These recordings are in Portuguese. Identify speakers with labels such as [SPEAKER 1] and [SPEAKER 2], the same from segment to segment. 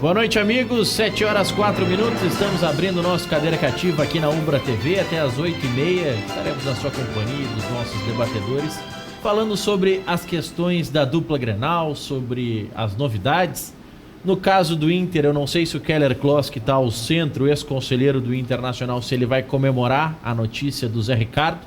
[SPEAKER 1] Boa noite, amigos. 7h04, estamos abrindo o nosso Cadeira Cativa aqui na Umbra TV até as 8h30. Estaremos na sua companhia e dos nossos debatedores, falando sobre as questões da dupla Grenal, sobre as novidades. No caso do Inter, eu não sei se o Keller Kloss, que está ao centro, o ex-conselheiro do Internacional, se ele vai comemorar a notícia do Zé Ricardo,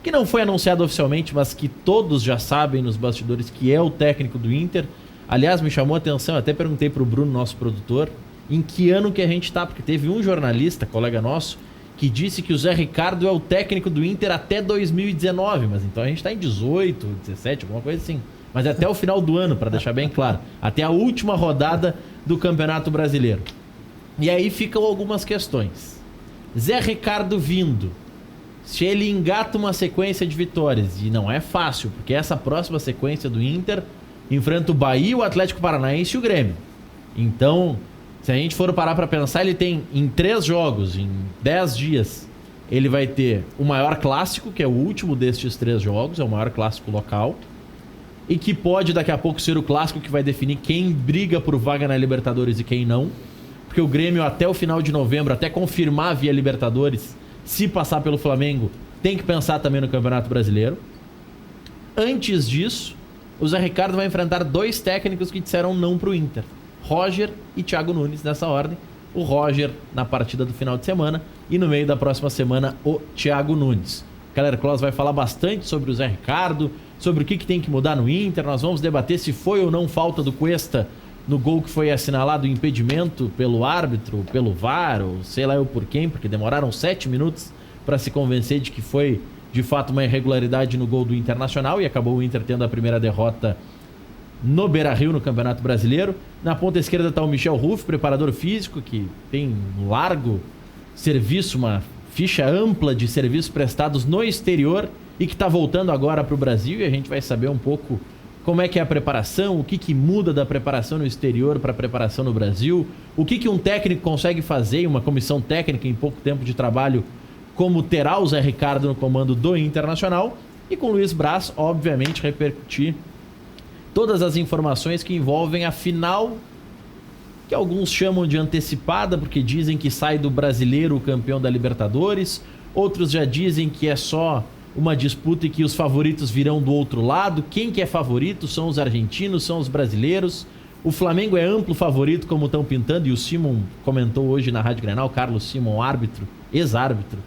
[SPEAKER 1] que não foi anunciado oficialmente, mas que todos já sabem nos bastidores que é o técnico do Inter. Aliás, me chamou a atenção, até perguntei para o Bruno, nosso produtor, em que ano que a gente está, porque teve um jornalista, colega nosso, que disse que o Zé Ricardo é o técnico do Inter até 2019, mas então a gente está em 18, 17, alguma coisa assim. Mas até o final do ano, para deixar bem claro. Até a última rodada do Campeonato Brasileiro. E aí ficam algumas questões. Zé Ricardo vindo. Se ele engata uma sequência de vitórias, e não é fácil, porque essa próxima sequência do Inter enfrenta o Bahia, o Atlético Paranaense e o Grêmio. Então, se a gente for parar para pensar, ele tem em 3 jogos, em 10 dias, ele vai ter o maior clássico, que é o último destes 3 jogos, é o maior clássico local, e que pode daqui a pouco ser o clássico que vai definir quem briga por vaga na Libertadores e quem não, porque o Grêmio até o final de novembro, até confirmar via Libertadores, se passar pelo Flamengo, tem que pensar também no Campeonato Brasileiro. Antes disso, o Zé Ricardo vai enfrentar 2 técnicos que disseram não pro Inter, Roger e Thiago Nunes, nessa ordem. O Roger na partida do final de semana e no meio da próxima semana o Thiago Nunes. Keller Kloss vai falar bastante sobre o Zé Ricardo, sobre o que tem que mudar no Inter. Nós vamos debater se foi ou não falta do Cuesta no gol que foi assinalado impedimento pelo árbitro, pelo VAR, ou sei lá eu por quem, porque demoraram 7 minutos para se convencer de que foi de fato uma irregularidade no gol do Internacional e acabou o Inter tendo a primeira derrota no Beira-Rio no Campeonato Brasileiro. Na ponta esquerda está o Michel Ruff, preparador físico, que tem um largo serviço, uma ficha ampla de serviços prestados no exterior e que está voltando agora para o Brasil, e a gente vai saber um pouco como é que é a preparação, o que muda da preparação no exterior para a preparação no Brasil, o que um técnico consegue fazer, uma comissão técnica em pouco tempo de trabalho, como terá o Zé Ricardo no comando do Internacional, e com o Luiz Braz, obviamente, repercutir todas as informações que envolvem a final, que alguns chamam de antecipada, porque dizem que sai do Brasileiro o campeão da Libertadores, outros já dizem que é só uma disputa e que os favoritos virão do outro lado. Quem que é favorito? São os argentinos, são os brasileiros. O Flamengo é amplo favorito, como estão pintando, e o Simon comentou hoje na Rádio Grenal, Carlos Simon, árbitro, ex-árbitro,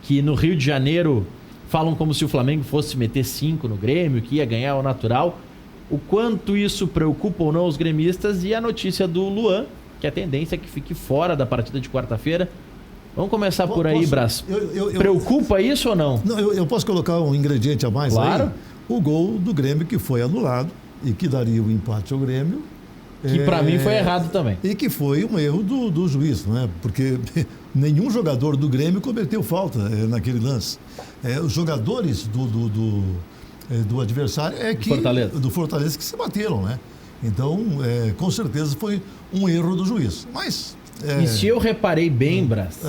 [SPEAKER 1] que no Rio de Janeiro falam como se o Flamengo fosse meter 5 no Grêmio, que ia ganhar o natural. O quanto isso preocupa ou não os gremistas, e a notícia do Luan, que a tendência é que fique fora da partida de quarta-feira. Vamos começar por aí, Braz. Preocupa isso ou não?
[SPEAKER 2] Não, eu posso colocar um ingrediente a mais,
[SPEAKER 1] claro,
[SPEAKER 2] aí? O gol do Grêmio que foi anulado e que daria o empate ao Grêmio.
[SPEAKER 1] Que para mim foi errado também.
[SPEAKER 2] E que foi um erro do juiz, não é? Porque nenhum jogador do Grêmio cometeu falta naquele lance. Os jogadores do adversário do Fortaleza que se bateram, né? Então, com certeza foi um erro do juiz. Mas
[SPEAKER 1] e se eu reparei bem, Braz,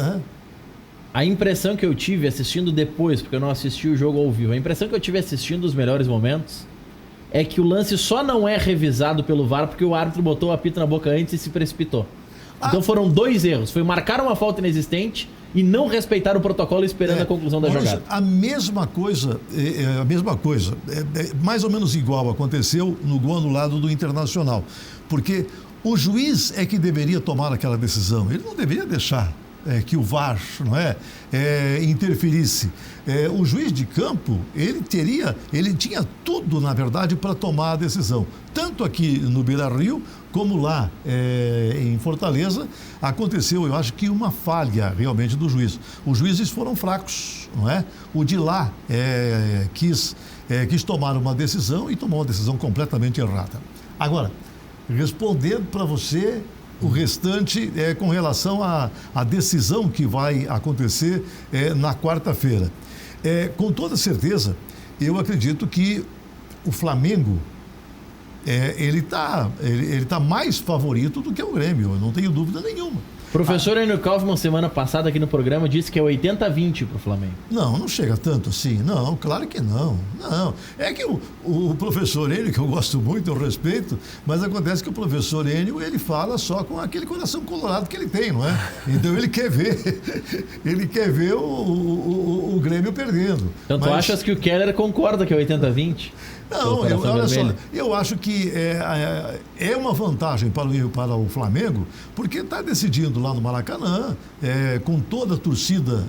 [SPEAKER 1] a impressão que eu tive assistindo depois, porque eu não assisti o jogo ao vivo, a impressão que eu tive assistindo os melhores momentos é que o lance só não é revisado pelo VAR porque o árbitro botou o apito na boca antes e se precipitou. Então foram 2 erros. Foi marcar uma falta inexistente e não respeitar o protocolo esperando a conclusão da jogada.
[SPEAKER 2] A mesma coisa, mais ou menos igual aconteceu no gol anulado do Internacional. Porque o juiz é que deveria tomar aquela decisão. Ele não deveria deixar que o VAR, interferisse. O juiz de campo, ele tinha tudo, na verdade, para tomar a decisão. Tanto aqui no Beira-Rio, como lá em Fortaleza, aconteceu, eu acho que uma falha realmente do juiz. Os juízes foram fracos, não é? O de lá quis tomar uma decisão e tomou uma decisão completamente errada. Agora, respondendo para você, o restante com relação à decisão que vai acontecer na quarta-feira. Com toda certeza, eu acredito que o Flamengo ele tá mais favorito do que o Grêmio, eu não tenho dúvida nenhuma.
[SPEAKER 1] Professor Enio Kaufmann, semana passada aqui no programa, disse que é 80-20 para o Flamengo.
[SPEAKER 2] Não chega tanto assim. Não, claro que não. Não. É que o professor Enio, que eu gosto muito, eu respeito, mas acontece que o professor Enio, ele fala só com aquele coração colorado que ele tem, não é? Então ele quer ver o Grêmio perdendo.
[SPEAKER 1] Então tu achas que o Keller concorda que é 80-20?
[SPEAKER 2] Não, olha só, eu acho que é uma vantagem para o Flamengo, porque está decidindo lá no Maracanã, com toda a torcida,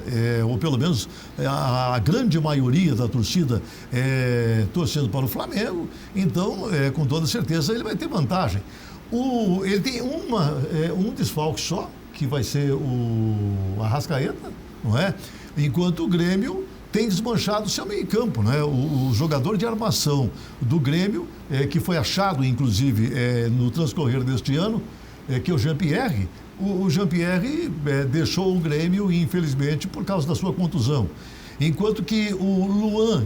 [SPEAKER 2] ou pelo menos a grande maioria da torcida torcendo para o Flamengo, então, com toda certeza, ele vai ter vantagem. Ele tem um desfalque só, que vai ser o Arrascaeta, não é? Enquanto o Grêmio tem desmanchado o seu meio-campo, né? O jogador de armação do Grêmio, que foi achado, inclusive, no transcorrer deste ano, que é o Jean-Pierre. O Jean-Pierre deixou o Grêmio, infelizmente, por causa da sua contusão. Enquanto que o Luan,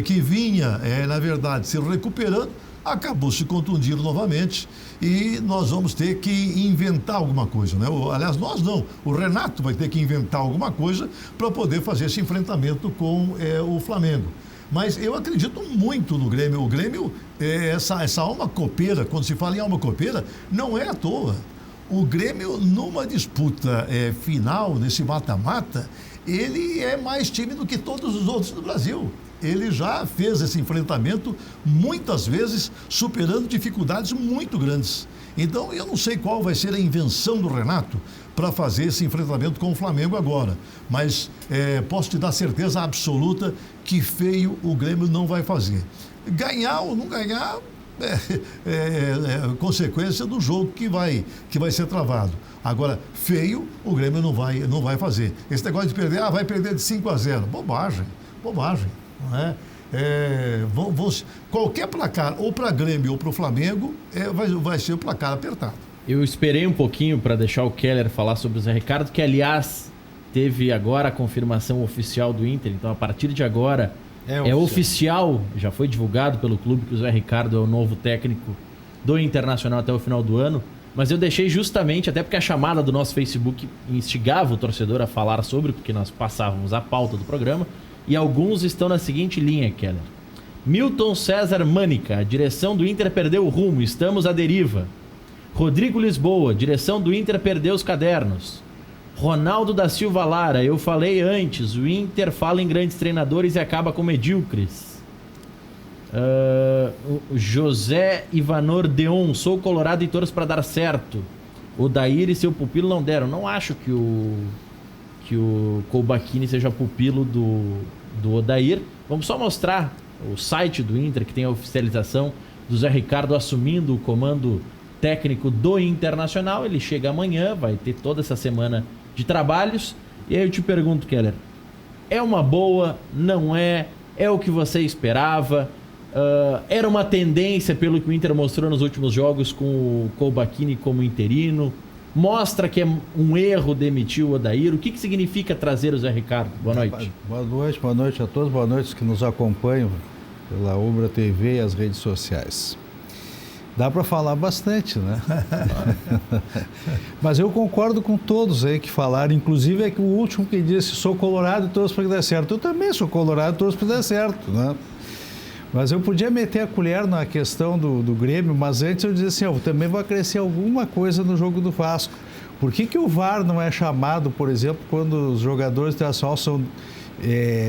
[SPEAKER 2] que vinha, na verdade, se recuperando, acabou se contundindo novamente e nós vamos ter que inventar alguma coisa, né? Aliás, nós não, o Renato vai ter que inventar alguma coisa para poder fazer esse enfrentamento com o Flamengo. Mas eu acredito muito no Grêmio. O Grêmio, essa alma copeira, quando se fala em alma copeira, não é à toa. O Grêmio, numa disputa final, nesse mata-mata, ele é mais time do que todos os outros do Brasil. Ele já fez esse enfrentamento muitas vezes, superando dificuldades muito grandes. Então, eu não sei qual vai ser a invenção do Renato para fazer esse enfrentamento com o Flamengo agora. Mas posso te dar certeza absoluta que feio o Grêmio não vai fazer. Ganhar ou não ganhar consequência do jogo que vai ser travado. Agora, feio o Grêmio não vai fazer. Esse negócio de perder, vai perder de 5-0. Bobagem. Não é? Qualquer placar, ou para Grêmio ou para o Flamengo, vai ser o placar apertado.
[SPEAKER 1] Eu esperei um pouquinho para deixar o Keller falar sobre o Zé Ricardo, que aliás teve agora a confirmação oficial do Inter, então a partir de agora é oficial, já foi divulgado pelo clube que o Zé Ricardo é o novo técnico do Internacional até o final do ano, mas eu deixei justamente, até porque a chamada do nosso Facebook instigava o torcedor a falar sobre, porque nós passávamos a pauta do programa. E alguns estão na seguinte linha, Keller. Milton César Mânica, a direção do Inter perdeu o rumo, estamos à deriva. Rodrigo Lisboa, direção do Inter perdeu os cadernos. Ronaldo da Silva Lara, eu falei antes, o Inter fala em grandes treinadores e acaba com medíocres. José Ivanor Deon, sou colorado e torço para dar certo. O Daír e seu pupilo não deram. Não acho que o Koubachini seja pupilo do Odair. Vamos só mostrar o site do Inter, que tem a oficialização do Zé Ricardo assumindo o comando técnico do Internacional. Ele chega amanhã, vai ter toda essa semana de trabalhos. E aí eu te pergunto, Keller, é uma boa? Não é? É o que você esperava? Era uma tendência pelo que o Inter mostrou nos últimos jogos com o Koubachini como interino? Mostra que é um erro demitir o Odair. O que significa trazer o Zé Ricardo? Boa noite.
[SPEAKER 3] Boa noite a todos. Boa noite que nos acompanham pela Umbra TV e as redes sociais. Dá para falar bastante, né? Mas eu concordo com todos aí que falaram. Inclusive é que o último que disse, sou colorado e torço para que dê certo. Eu também sou colorado e torço para que dê certo, né? Mas eu podia meter a colher na questão do Grêmio, mas antes eu dizia assim, eu também vou acrescer alguma coisa no jogo do Vasco. Por que o VAR não é chamado, por exemplo, quando os jogadores internacionais são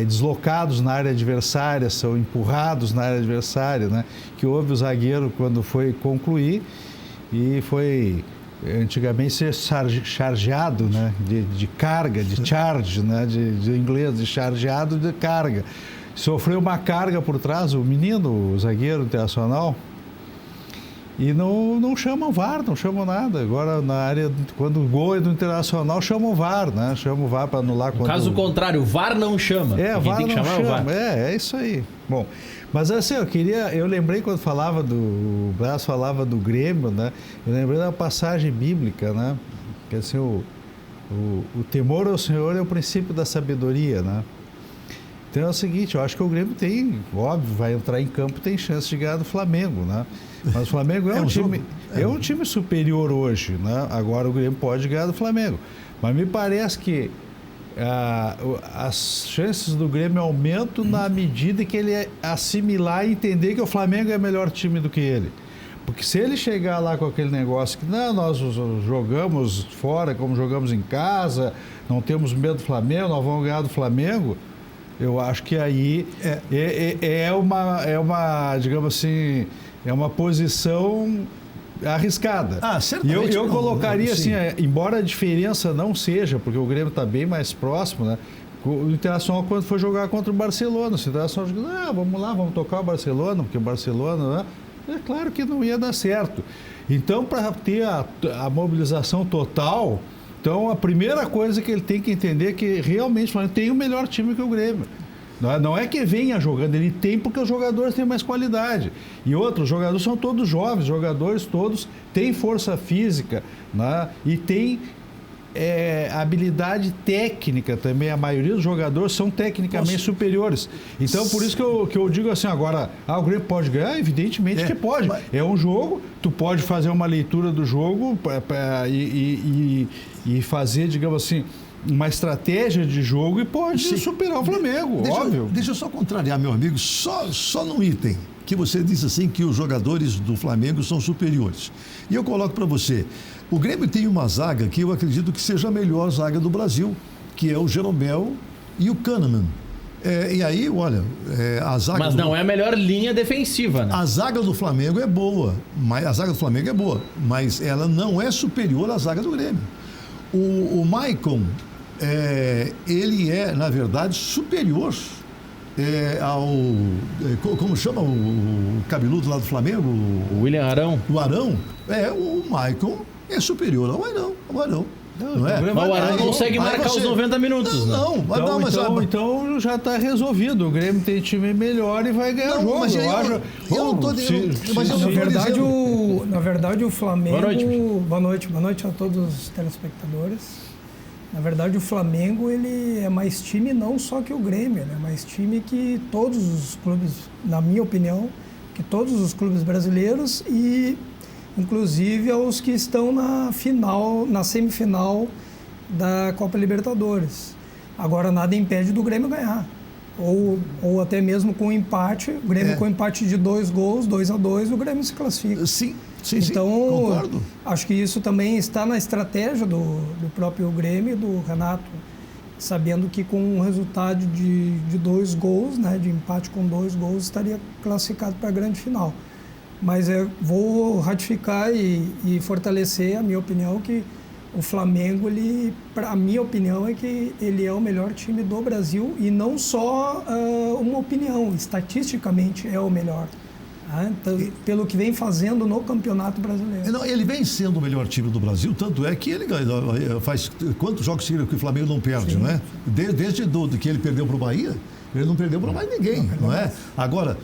[SPEAKER 3] deslocados na área adversária, são empurrados na área adversária, né? Que houve o zagueiro quando foi concluir e foi antigamente ser chargeado, né? De carga, de charge, né? De inglês, de chargeado de carga. Sofreu uma carga por trás, o menino, o zagueiro internacional, e não chamam VAR, não chamam nada. Agora, na área, quando o gol é do Internacional, chamam VAR, né? Chamam o VAR para anular.
[SPEAKER 1] No caso contrário, o VAR não chama.
[SPEAKER 3] O VAR tem que chamar o VAR. É isso aí. Bom, mas assim, eu lembrei quando o Braz falava do Grêmio, né? Eu lembrei da passagem bíblica, né? Que assim, o temor ao Senhor é o princípio da sabedoria, né? Então é o seguinte, eu acho que o Grêmio tem, óbvio, vai entrar em campo, tem chance de ganhar do Flamengo, né? Mas o Flamengo é um time superior hoje, né? Agora o Grêmio pode ganhar do Flamengo. Mas me parece que as chances do Grêmio aumentam na medida que ele assimilar e entender que o Flamengo é melhor time do que ele. Porque se ele chegar lá com aquele negócio que não, nós jogamos fora como jogamos em casa, não temos medo do Flamengo, nós vamos ganhar do Flamengo, eu acho que aí é uma, digamos assim, é uma posição arriscada.
[SPEAKER 2] Certamente.
[SPEAKER 3] E eu colocaria assim, embora a diferença não seja, porque o Grêmio está bem mais próximo, né? O Internacional, quando foi jogar contra o Barcelona, o Internacional jogou, vamos lá, vamos tocar o Barcelona, porque o Barcelona, né? É claro que não ia dar certo. Então, para ter a mobilização total, então a primeira coisa que ele tem que entender é que realmente o Flamengo tem o melhor time que o Grêmio. Não é que venha jogando, ele tem porque os jogadores têm mais qualidade. E outros, os jogadores são todos jovens, os jogadores todos têm força física, né? E têm habilidade técnica também. A maioria dos jogadores são tecnicamente superiores. Então, por isso que eu digo assim agora, o Grêmio pode ganhar? Evidentemente que pode. É um jogo, tu pode fazer uma leitura do jogo e fazer, digamos assim, uma estratégia de jogo e pode superar o Flamengo, óbvio.
[SPEAKER 2] Deixa eu só contrariar, meu amigo, só num item, que você disse assim que os jogadores do Flamengo são superiores. E eu coloco para você, o Grêmio tem uma zaga que eu acredito que seja a melhor zaga do Brasil, que é o Jeromel e o Kahneman. E aí, olha, a zaga...
[SPEAKER 1] Mas não é a melhor linha defensiva, né?
[SPEAKER 2] A zaga do Flamengo é boa, mas ela não é superior à zaga do Grêmio. O Maicon, ele é, na verdade, superior como chama o cabeludo lá do Flamengo?
[SPEAKER 1] O William Arão.
[SPEAKER 2] O Arão. O Maicon é superior ao Arão. Não é?
[SPEAKER 1] Mas o Arão consegue marcar os 90 minutos.
[SPEAKER 3] Então já está resolvido. O Grêmio tem time melhor e vai ganhar o jogo.
[SPEAKER 2] Mas eu não estou dizendo.
[SPEAKER 4] Na verdade, o Flamengo. Boa noite a todos os telespectadores. Na verdade, o Flamengo ele é mais time não só que o Grêmio, né? Mais time que todos os clubes, na minha opinião, que todos os clubes brasileiros e inclusive aos que estão na semifinal da Copa Libertadores. Agora, nada impede do Grêmio ganhar. Ou até mesmo com empate, o Grêmio com empate de 2 gols, 2-2, o Grêmio se classifica.
[SPEAKER 2] Sim,
[SPEAKER 4] então,
[SPEAKER 2] concordo.
[SPEAKER 4] Acho que isso também está na estratégia do próprio Grêmio, do Renato, sabendo que com um resultado de 2 gols, né, de empate com 2 gols, estaria classificado para a grande final. Mas eu vou ratificar e fortalecer a minha opinião que o Flamengo, a minha opinião é que ele é o melhor time do Brasil e não só uma opinião, estatisticamente é o melhor. Então, pelo que vem fazendo no Campeonato Brasileiro.
[SPEAKER 2] Não, ele vem sendo o melhor time do Brasil, tanto é que ele faz quantos jogos seguidos que o Flamengo não perde, não é? Desde que ele perdeu para o Bahia, ele não perdeu para mais ninguém, não é? Agora,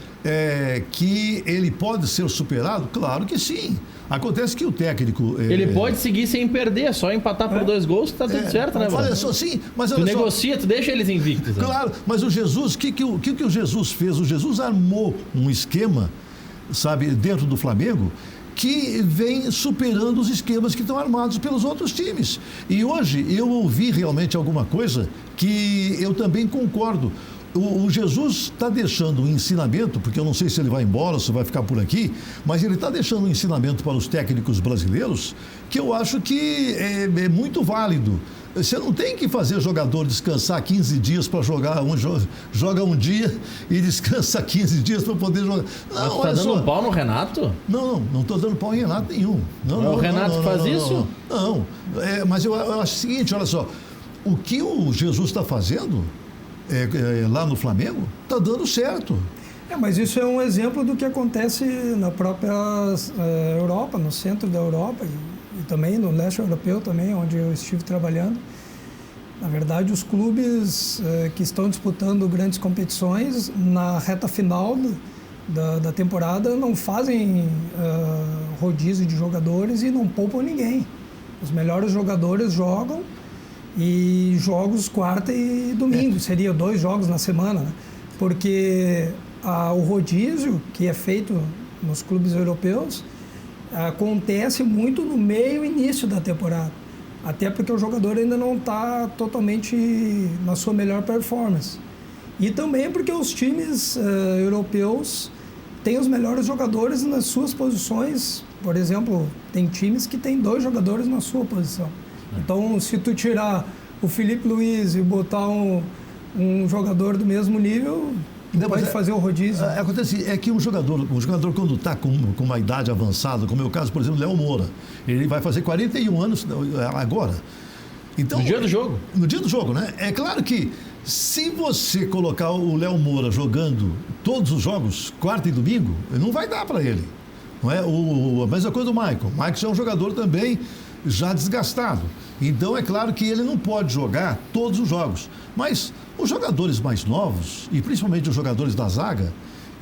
[SPEAKER 2] que ele pode ser superado? Claro que sim. Acontece que o técnico...
[SPEAKER 1] Ele pode seguir sem perder, só empatar por 2 gols que tá tudo certo, né, mano?
[SPEAKER 2] Olha só, sim, mas
[SPEAKER 1] tu negocia, tu deixa eles invictos.
[SPEAKER 2] Claro, mas o Jesus, o que o Jesus fez? O Jesus armou um esquema, sabe, dentro do Flamengo, que vem superando os esquemas que estão armados pelos outros times. E hoje eu ouvi realmente alguma coisa que eu também concordo. O Jesus está deixando um ensinamento, porque eu não sei se ele vai embora, se vai ficar por aqui, mas ele está deixando um ensinamento para os técnicos brasileiros que eu acho que é muito válido. Você não tem que fazer jogador descansar 15 dias para jogar, joga um dia e descansa 15 dias para poder jogar.
[SPEAKER 1] Não, você está dando um pau no Renato?
[SPEAKER 2] Não estou dando pau em Renato nenhum.
[SPEAKER 1] Não, o Renato faz isso?
[SPEAKER 2] Não, mas eu acho o seguinte, olha só, o que o Jesus está fazendo lá no Flamengo está dando certo.
[SPEAKER 4] Mas isso é um exemplo do que acontece na própria Europa, no centro da Europa e também no leste europeu também, onde eu estive trabalhando. Na verdade, os clubes que estão disputando grandes competições na reta final da temporada não fazem rodízio de jogadores e não poupam ninguém. Os melhores jogadores jogam e jogos quarta e domingo, seria 2 jogos na semana, né? Porque o rodízio que é feito nos clubes europeus acontece muito no meio e início da temporada, até porque o jogador ainda não está totalmente na sua melhor performance. E também porque os times europeus têm os melhores jogadores nas suas posições. Por exemplo, tem times que têm 2 jogadores na sua posição. Então, se tu tirar o Filipe Luiz e botar um jogador do mesmo nível, pode fazer o rodízio.
[SPEAKER 2] Acontece que um jogador quando está com uma idade avançada, como é o caso, por exemplo, Léo Moura, ele vai fazer 41 anos agora. Então,
[SPEAKER 1] no dia do jogo.
[SPEAKER 2] No dia do jogo, né? É claro que se você colocar o Léo Moura jogando todos os jogos, quarta e domingo, não vai dar para ele. Não é? A mesma coisa do Michael. O Michael já é um jogador também já desgastado. Então, é claro que ele não pode jogar todos os jogos. Mas os jogadores mais novos, e principalmente os jogadores da zaga,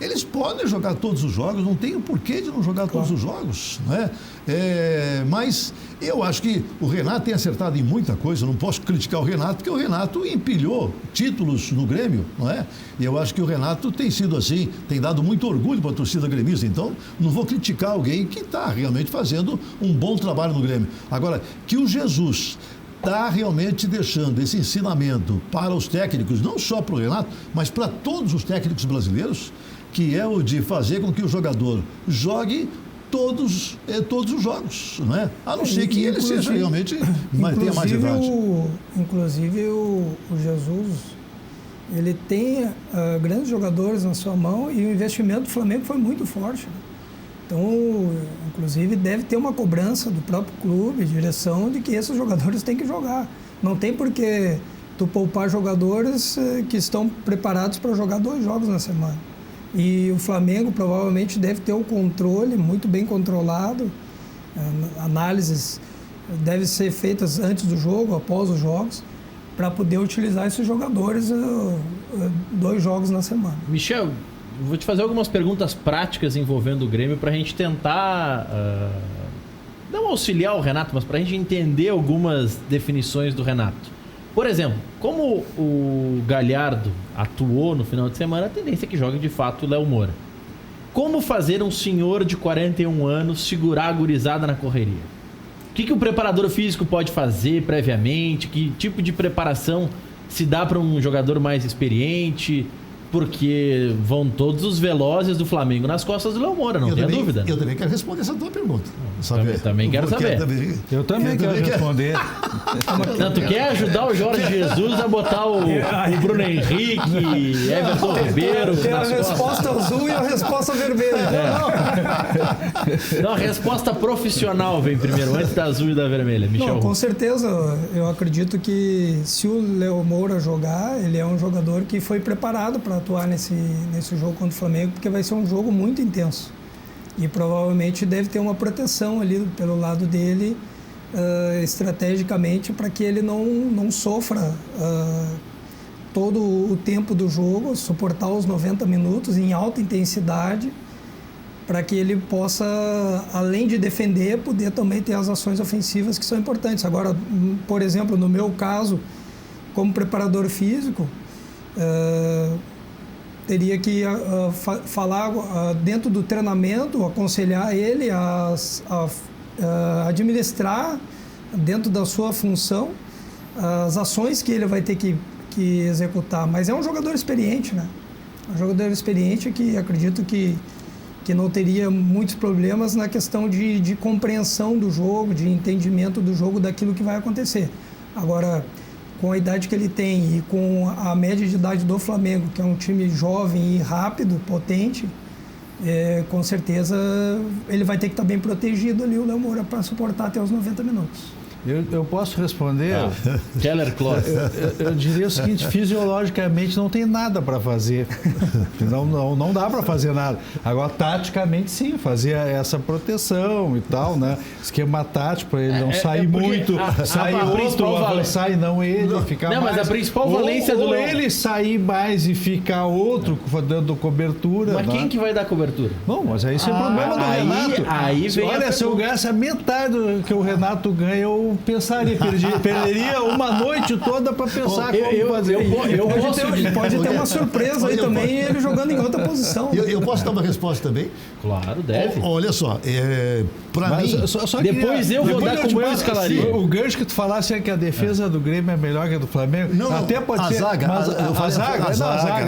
[SPEAKER 2] eles podem jogar todos os jogos, não tem o porquê de não jogar todos os jogos, né? Mas eu acho que o Renato tem acertado em muita coisa, não posso criticar o Renato, porque o Renato empilhou títulos no Grêmio, não é? E eu acho que o Renato tem sido assim, tem dado muito orgulho para a torcida gremista, então não vou criticar alguém que está realmente fazendo um bom trabalho no Grêmio. Agora, que o Jesus está realmente deixando esse ensinamento para os técnicos, não só para o Renato, mas para todos os técnicos brasileiros, que é o de fazer com que o jogador jogue todos os jogos, não é? A não ser que ele seja realmente tenha mais idade.
[SPEAKER 4] Inclusive o Jesus, ele tem grandes jogadores na sua mão e o investimento do Flamengo foi muito forte, né? Então, inclusive, deve ter uma cobrança do próprio clube, direção, de que esses jogadores têm que jogar. Não tem por que tu poupar jogadores que estão preparados para jogar 2 jogos na semana. E o Flamengo provavelmente deve ter um controle muito bem controlado. Análises devem ser feitas antes do jogo, após os jogos, para poder utilizar esses jogadores 2 jogos na semana.
[SPEAKER 1] Michel, vou te fazer algumas perguntas práticas envolvendo o Grêmio para a gente tentar não auxiliar o Renato, mas para a gente entender algumas definições do Renato. Por exemplo, como o Galhardo atuou no final de semana, a tendência é que jogue de fato o Léo Moura. Como fazer um senhor de 41 anos segurar a gurizada na correria? O que o preparador físico pode fazer previamente? Que tipo de preparação se dá para um jogador mais experiente? Porque vão todos os velozes do Flamengo nas costas do Léo Moura, não tenha dúvida.
[SPEAKER 2] Eu também quero responder essa tua pergunta.
[SPEAKER 1] Também quero saber.
[SPEAKER 3] Eu também quero responder.
[SPEAKER 1] Tanto quer ajudar o Jorge Jesus a botar o Bruno Henrique, Everton Ribeiro.
[SPEAKER 4] Tem a resposta azul e a resposta vermelha.
[SPEAKER 1] Não, a resposta profissional vem primeiro, antes da azul e da vermelha. Michel.
[SPEAKER 4] Não, com certeza. Eu acredito que se o Léo Moura jogar, ele é um jogador que foi preparado para atuar nesse jogo contra o Flamengo, porque vai ser um jogo muito intenso. E provavelmente deve ter uma proteção ali pelo lado dele, estrategicamente, para que ele não sofra todo o tempo do jogo, suportar os 90 minutos em alta intensidade, para que ele possa, além de defender, poder também ter as ações ofensivas que são importantes. Agora, por exemplo, no meu caso, como preparador físico, teria que falar dentro do treinamento, aconselhar ele a administrar dentro da sua função as ações que ele vai ter que executar. Mas é um jogador experiente, né? Um jogador experiente que acredito que não teria muitos problemas na questão de compreensão do jogo, de entendimento do jogo, daquilo que vai acontecer. Agora, com a idade que ele tem e com a média de idade do Flamengo, que é um time jovem e rápido, potente, com certeza ele vai ter que estar bem protegido ali, o Léo Moura, para suportar até os 90 minutos.
[SPEAKER 3] Eu posso responder?
[SPEAKER 1] Keller Kloss.
[SPEAKER 3] Eu diria o seguinte, fisiologicamente não tem nada para fazer. Não dá para fazer nada. Agora, taticamente, sim, fazer essa proteção e tal, né? Esquema tático para ele não sair muito, sair outro, avançar e não ele, ficar mais.
[SPEAKER 1] Mas a principal valência do Léo...
[SPEAKER 3] ele sair mais e ficar outro dando cobertura.
[SPEAKER 1] Mas quem que vai dar cobertura?
[SPEAKER 3] Bom, mas aí isso é problema do Renato.
[SPEAKER 1] Aí vem
[SPEAKER 3] olha, se eu ganhasse a metade do que o Renato ganha, eu eu pensaria, perderia uma noite toda para pensar como fazer.
[SPEAKER 4] Pode ter uma surpresa aí também, ele jogando em outra posição.
[SPEAKER 2] Eu posso dar uma resposta também?
[SPEAKER 1] Claro, deve.
[SPEAKER 2] Olha só, para mim...
[SPEAKER 1] Depois eu vou dar como eu escalaria.
[SPEAKER 3] O gancho que tu falasse é que a defesa do Grêmio é melhor que a do Flamengo.
[SPEAKER 2] Não,
[SPEAKER 3] até pode ser. A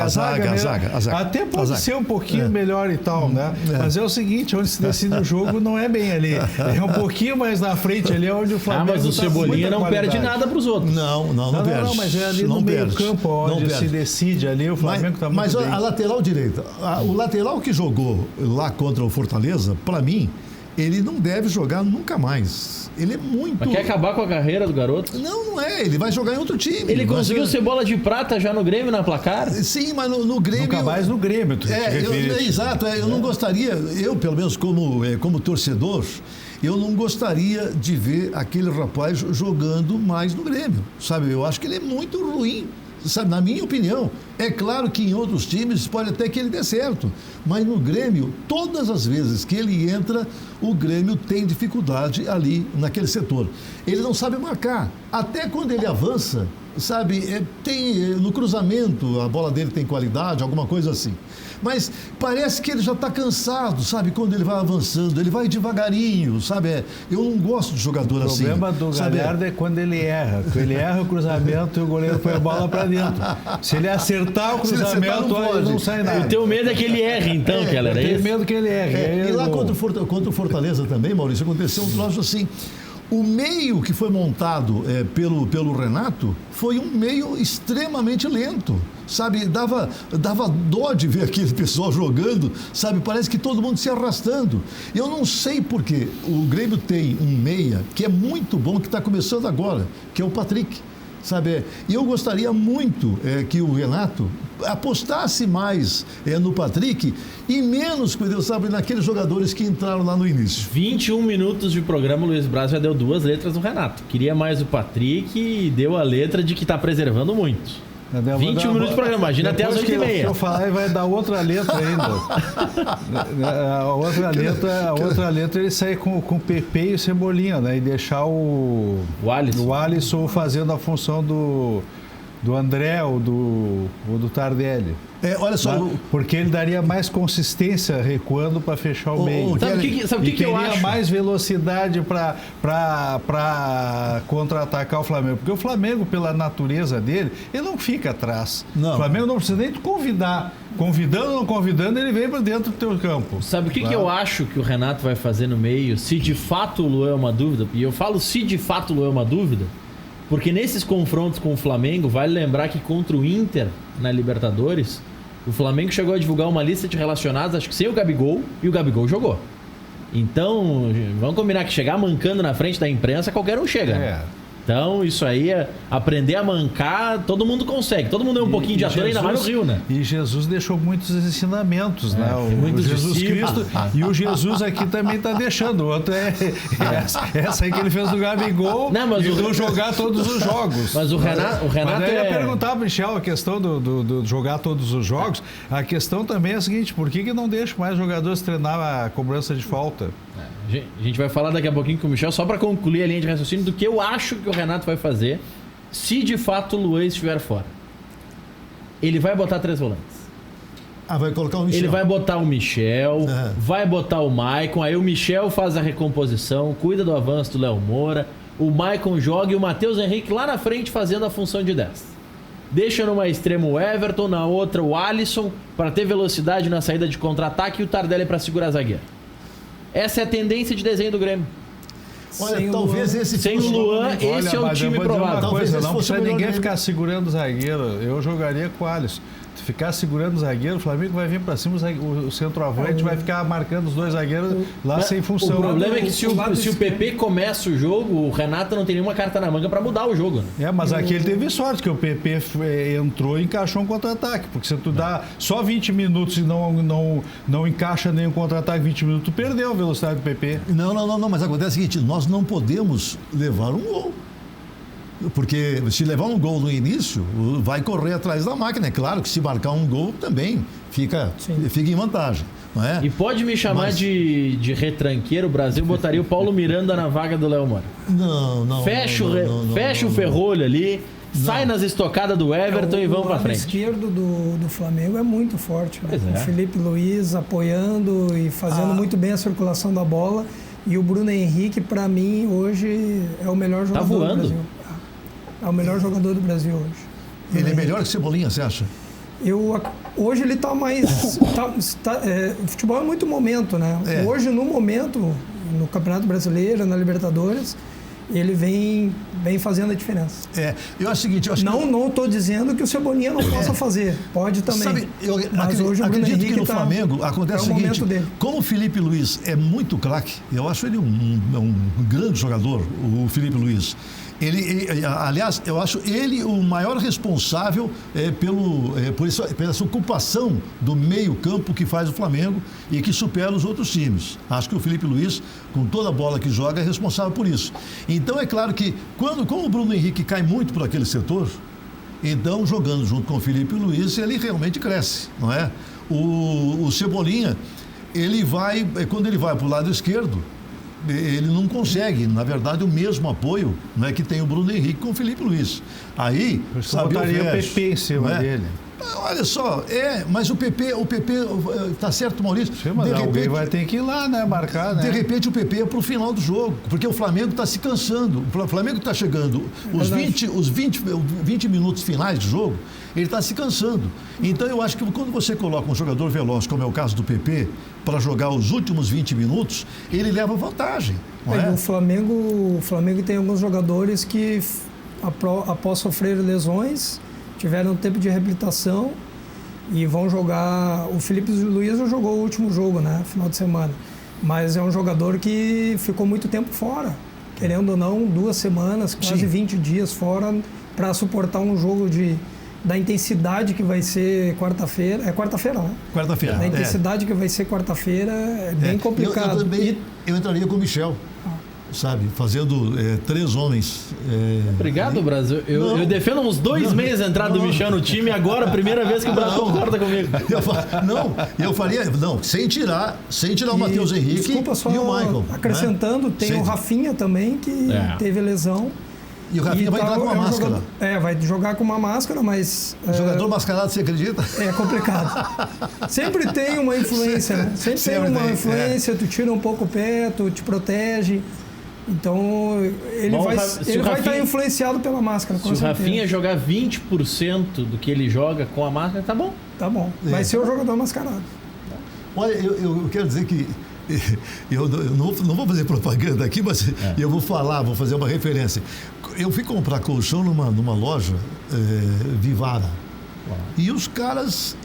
[SPEAKER 3] zaga. Até pode ser um pouquinho melhor e tal, né? Mas é o seguinte, onde se decide o jogo não é bem ali. É um pouquinho mais na frente ali, onde o Flamengo.
[SPEAKER 1] Mas o Cebolinha não perde nada para os outros.
[SPEAKER 2] Não perde.
[SPEAKER 3] Não, mas é ali no meio campo onde se decide ali, o Flamengo está muito bem.
[SPEAKER 2] Mas a lateral direita, o lateral que jogou lá contra o Fortaleza, para mim, ele não deve jogar nunca mais. Ele é muito...
[SPEAKER 1] Mas quer acabar com a carreira do garoto?
[SPEAKER 2] Não é. Ele vai jogar em outro time.
[SPEAKER 1] Ele conseguiu ser bola de prata já no Grêmio, na placar?
[SPEAKER 2] Sim, mas no Grêmio...
[SPEAKER 3] Nunca mais no Grêmio, tu
[SPEAKER 2] exato. Eu não gostaria, eu pelo menos como torcedor, eu não gostaria de ver aquele rapaz jogando mais no Grêmio, sabe? Eu acho que ele é muito ruim, sabe? Na minha opinião. É claro que em outros times pode até que ele dê certo, mas no Grêmio, todas as vezes que ele entra, o Grêmio tem dificuldade ali naquele setor. Ele não sabe marcar. Até quando ele avança, sabe, no cruzamento a bola dele tem qualidade, alguma coisa assim. Mas parece que ele já está cansado, sabe, quando ele vai avançando, ele vai devagarinho, sabe? Eu não gosto de jogador assim.
[SPEAKER 3] O problema do Galhardo é quando ele erra. Ele erra o cruzamento e o goleiro põe a bola para dentro. Se ele acertar o cruzamento, ele não sai nada.
[SPEAKER 1] O teu medo é que ele erre, então, Keller, é isso?
[SPEAKER 3] Eu tenho medo que ele erre.
[SPEAKER 2] E lá contra o Fortaleza também, Maurício, aconteceu um troço assim. O meio que foi montado pelo Renato foi um meio extremamente lento, sabe? Dava dó de ver aquele pessoal jogando, sabe? Parece que todo mundo se arrastando. Eu não sei por quê. O Grêmio tem um meia que é muito bom, que está começando agora, que é o Patrick. Sabe? E eu gostaria muito que o Renato apostasse mais no Patrick e menos, sabe, naqueles jogadores que entraram lá no início.
[SPEAKER 1] 21 minutos de programa, o Luiz Braz já deu 2 letras no Renato. Queria mais o Patrick e deu a letra de que está preservando muito. 21 minutos de programa, imagina até as 8h30.
[SPEAKER 3] Se eu falar, vai dar outra letra ainda. A outra letra ele sai com o PP e o Cebolinha, né? E deixar o Alisson fazendo a função do André ou do Tardelli.
[SPEAKER 2] Olha só,
[SPEAKER 3] porque ele daria mais consistência recuando para fechar o meio.
[SPEAKER 1] Sabe o que eu acho?
[SPEAKER 3] Mais velocidade para contra-atacar o Flamengo. Porque o Flamengo, pela natureza dele, ele não fica atrás. Não. O Flamengo não precisa nem te convidar. Convidando ou não convidando, ele vem para dentro do teu campo.
[SPEAKER 1] Sabe o que eu acho que o Renato vai fazer no meio? Se de fato o Luan é uma dúvida, e eu falo se de fato o Luan é uma dúvida, porque nesses confrontos com o Flamengo, vale lembrar que contra o Inter, na Libertadores, o Flamengo chegou a divulgar uma lista de relacionados, acho que sem o Gabigol, e o Gabigol jogou. Então, vamos combinar que chegar mancando na frente da imprensa, qualquer um chega. Então, isso aí é aprender a mancar, todo mundo consegue. Todo mundo é um pouquinho de ator, ainda mais no Rio, né?
[SPEAKER 3] E Jesus deixou muitos ensinamentos, né? O Jesus Cristo. E o Jesus aqui também está deixando. O outro é essa aí que ele fez do Gabigol e não jogar todos os jogos.
[SPEAKER 1] Mas o Renato
[SPEAKER 3] eu ia perguntar para o Michel a questão do jogar todos os jogos. A questão também é a seguinte, por que não deixa mais jogadores treinar a cobrança de falta?
[SPEAKER 1] A gente vai falar daqui a pouquinho com o Michel, só para concluir a linha de raciocínio do que eu acho que o Renato vai fazer se de fato o Luan estiver fora. Ele vai botar 3 volantes.
[SPEAKER 2] Vai colocar o Michel.
[SPEAKER 1] Ele vai botar o Michel, vai botar o Maicon, aí o Michel faz a recomposição, cuida do avanço do Léo Moura, o Maicon joga e o Matheus Henrique lá na frente fazendo a função de 10. Deixa numa extrema o Everton, na outra o Alisson, para ter velocidade na saída de contra-ataque e o Tardelli para segurar a zagueira. Essa é a tendência de desenho do Grêmio.
[SPEAKER 2] Olha, talvez esse
[SPEAKER 1] sem o Luan, esse é o time provável.
[SPEAKER 3] Não precisa ninguém ficar segurando o zagueiro. Eu jogaria com o Alisson. Se ficar segurando o zagueiro, o Flamengo vai vir para cima, o centroavante vai ficar marcando os 2 zagueiros lá sem função.
[SPEAKER 1] O problema é que se o PP começa o jogo, o Renato não tem nenhuma carta na manga para mudar o jogo. Né?
[SPEAKER 3] Mas aqui ele teve sorte, que o PP entrou e encaixou um contra-ataque. Porque se tu dá só 20 minutos e não encaixa nenhum contra-ataque 20 minutos, tu perdeu a velocidade do PP.
[SPEAKER 2] Não, mas acontece o seguinte, nós não podemos levar um gol. Porque se levar um gol no início, vai correr atrás da máquina. É claro que se marcar um gol também fica em vantagem. Não é?
[SPEAKER 1] E pode me chamar de retranqueiro, o Brasil botaria o Paulo Miranda na vaga do Léo Moura.
[SPEAKER 2] Não.
[SPEAKER 1] Fecha o ferrolho ali, sai nas estocadas do Everton e vamos pra frente.
[SPEAKER 4] O lado esquerdo do Flamengo é muito forte. Né? O Felipe Luiz apoiando e fazendo muito bem a circulação da bola. E o Bruno Henrique, para mim, hoje é o melhor jogador do Brasil. É o melhor jogador do Brasil hoje.
[SPEAKER 2] Ele é melhor que Cebolinha, você acha?
[SPEAKER 4] Hoje ele está mais... futebol é muito momento, né? Hoje, no momento, no Campeonato Brasileiro, na Libertadores, ele vem fazendo a diferença.
[SPEAKER 2] Eu acho o seguinte...
[SPEAKER 4] Não estou dizendo que o Cebolinha não possa fazer. Pode também.
[SPEAKER 2] Sabe,
[SPEAKER 4] mas hoje o Bruno
[SPEAKER 2] acredito
[SPEAKER 4] Henrique
[SPEAKER 2] que no Flamengo acontece o seguinte... Como o Felipe Luiz é muito craque, eu acho ele um grande jogador, o Felipe Luiz. Aliás, eu acho ele o maior responsável por essa ocupação do meio-campo que faz o Flamengo e que supera os outros times. Acho que o Felipe Luiz, com toda a bola que joga, é responsável por isso. Então, é claro que, como o Bruno Henrique cai muito por aquele setor, então, jogando junto com o Felipe Luiz, ele realmente cresce, não é? O Cebolinha, quando ele vai para o lado esquerdo, ele não consegue, na verdade, o mesmo apoio, né, que tem o Bruno Henrique com o Felipe Luiz. Aí,
[SPEAKER 3] sabe, botaria o PP em cima dele.
[SPEAKER 2] Olha só, mas o PP tá certo, Maurício.
[SPEAKER 3] Sim, mas alguém vai ter que ir lá, né, marcar, né?
[SPEAKER 2] De repente o PP é pro final do jogo, porque o Flamengo está se cansando. O Flamengo está chegando, os 20 minutos finais de jogo, ele está se cansando. Então eu acho que quando você coloca um jogador veloz, como é o caso do PP, para jogar os últimos 20 minutos, ele leva vantagem.
[SPEAKER 4] O Flamengo tem alguns jogadores que, após sofrer lesões, tiveram tempo de reabilitação e vão jogar... O Felipe Luiz jogou o último jogo, né? Final de semana. Mas é um jogador que ficou muito tempo fora. Querendo ou não, 2 semanas, quase 20 dias fora para suportar um jogo da intensidade que vai ser quarta-feira. É quarta-feira, né?
[SPEAKER 2] Quarta-feira.
[SPEAKER 4] Da intensidade que vai ser quarta-feira é bem complicado.
[SPEAKER 2] Eu entraria com o Michel. Sabe, fazendo 3 homens.
[SPEAKER 1] Obrigado, Brasil. Eu defendo uns 2 meses a entrada do Michel no time e agora, primeira vez que o Brasil concorda comigo.
[SPEAKER 2] Eu faria, sem tirar o Matheus Henrique
[SPEAKER 4] desculpa, só
[SPEAKER 2] e o Michael.
[SPEAKER 4] Acrescentando, né? Tem o Rafinha também, que teve lesão.
[SPEAKER 2] E o Rafinha vai entrar com uma máscara.
[SPEAKER 4] Vai jogar com uma máscara, mas...
[SPEAKER 2] Jogador mascarado, você acredita?
[SPEAKER 4] É complicado. Sempre tem uma influência, né? Sempre tem uma influência, tu tira um pouco o pé, tu te protege. Então, ele vai estar influenciado pela máscara.
[SPEAKER 1] Se o Rafinha jogar 20% do que ele joga com a máscara, tá bom.
[SPEAKER 4] Tá bom. Vai ser o jogador mascarado.
[SPEAKER 2] Olha, eu quero dizer que eu não vou fazer propaganda aqui, mas eu vou fazer uma referência. Eu fui comprar colchão numa loja Vivara. E os caras,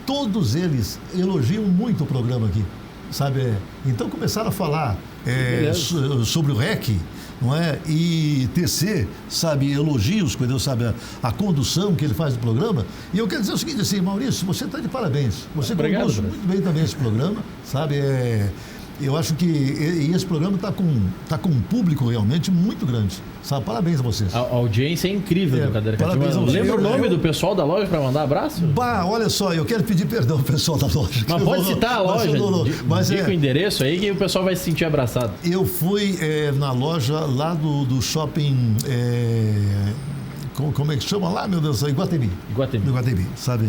[SPEAKER 2] todos eles elogiam muito o programa aqui. Sabe? Então começaram a falar sobre o REC, não é? E tecer, sabe, elogios, sabe, a condução que ele faz do programa. E eu quero dizer o seguinte, assim, Maurício, você está de parabéns. Você conduz muito bem também esse programa, sabe? Eu acho que esse programa está com um público realmente muito grande. Sabe? Parabéns a vocês.
[SPEAKER 1] A audiência é incrível do Cadeira Cativa. Lembra o nome do pessoal da loja para mandar abraço?
[SPEAKER 2] Olha só, eu quero pedir perdão ao pessoal da loja.
[SPEAKER 1] Mas pode citar a loja, diga o endereço aí que o pessoal vai se sentir abraçado.
[SPEAKER 2] Eu fui na loja lá do shopping... Como é que chama lá, meu Deus? Iguatemi, sabe?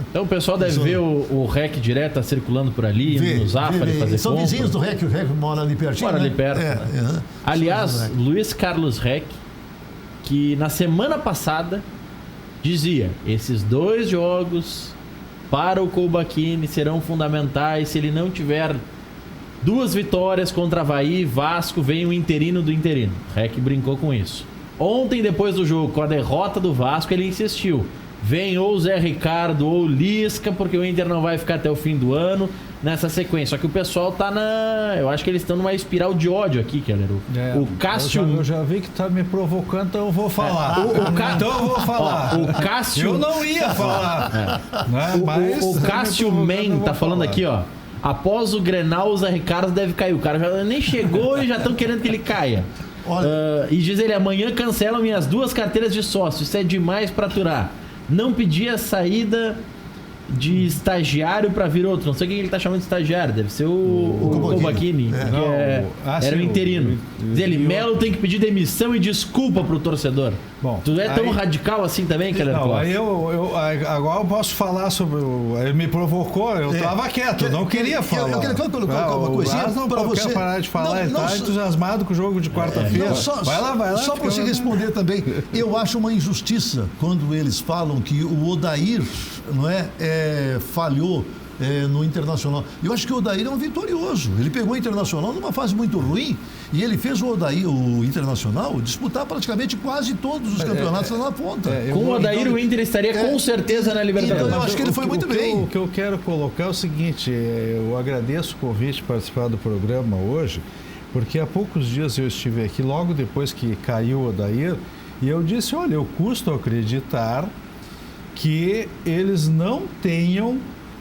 [SPEAKER 1] Então o pessoal deve ver o REC direto, tá circulando por ali, no Zafari, fazer
[SPEAKER 2] São
[SPEAKER 1] compra.
[SPEAKER 2] vizinhos do REC, o REC mora ali pertinho.
[SPEAKER 1] Mora ali perto.
[SPEAKER 2] Né?
[SPEAKER 1] Aliás, Luiz Carlos REC, que na semana passada dizia, esses 2 jogos para o Coubaquini serão fundamentais. Se ele não tiver 2 vitórias contra Avaí e Vasco, vem o interino do interino. REC brincou com isso. Ontem, depois do jogo, com a derrota do Vasco, ele insistiu. Vem ou o Zé Ricardo ou o Lisca, porque o Inter não vai ficar até o fim do ano nessa sequência. Só que o pessoal tá eu acho que eles estão numa espiral de ódio aqui, Keller. O Cássio...
[SPEAKER 3] Eu já vi que tá me provocando, então eu vou falar. Então eu vou falar.
[SPEAKER 1] O Cássio...
[SPEAKER 3] Eu não ia falar.
[SPEAKER 1] O Cássio Men tá falando aqui, ó. Após o Grenal, o Zé Ricardo deve cair. O cara já nem chegou e já estão querendo que ele caia. E diz ele, amanhã cancelam minhas 2 carteiras de sócio. Isso é demais para aturar. Não pedi a saída de estagiário para vir outro. Não sei quem ele tá chamando de estagiário. Deve ser o Kobachini, que era o interino. Diz ele, Melo tem que pedir demissão e desculpa pro torcedor. Bom, tu é tão radical assim também, Keller?
[SPEAKER 3] Não, aí agora eu posso falar sobre... Ele me provocou, eu tava quieto, não queria falar.
[SPEAKER 2] Eu quero colocar uma coisinha para você.
[SPEAKER 3] Não parar de falar, ele tá entusiasmado com o jogo de quarta-feira.
[SPEAKER 2] Vai lá. Só para você responder também, eu acho uma injustiça quando eles falam que o Odair, não falhou no Internacional. Eu acho que o Odair é um vitorioso. Ele pegou o Internacional numa fase muito ruim e ele fez o Internacional, disputar praticamente quase todos os campeonatos lá na ponta.
[SPEAKER 1] Com o Odair, o Inter estaria com certeza na Libertadores.
[SPEAKER 2] Então eu acho que ele foi muito bem.
[SPEAKER 3] O que eu quero colocar é o seguinte, eu agradeço o convite de participar do programa hoje, porque há poucos dias eu estive aqui, logo depois que caiu o Odair, e eu disse, olha, eu custo acreditar que eles não tenham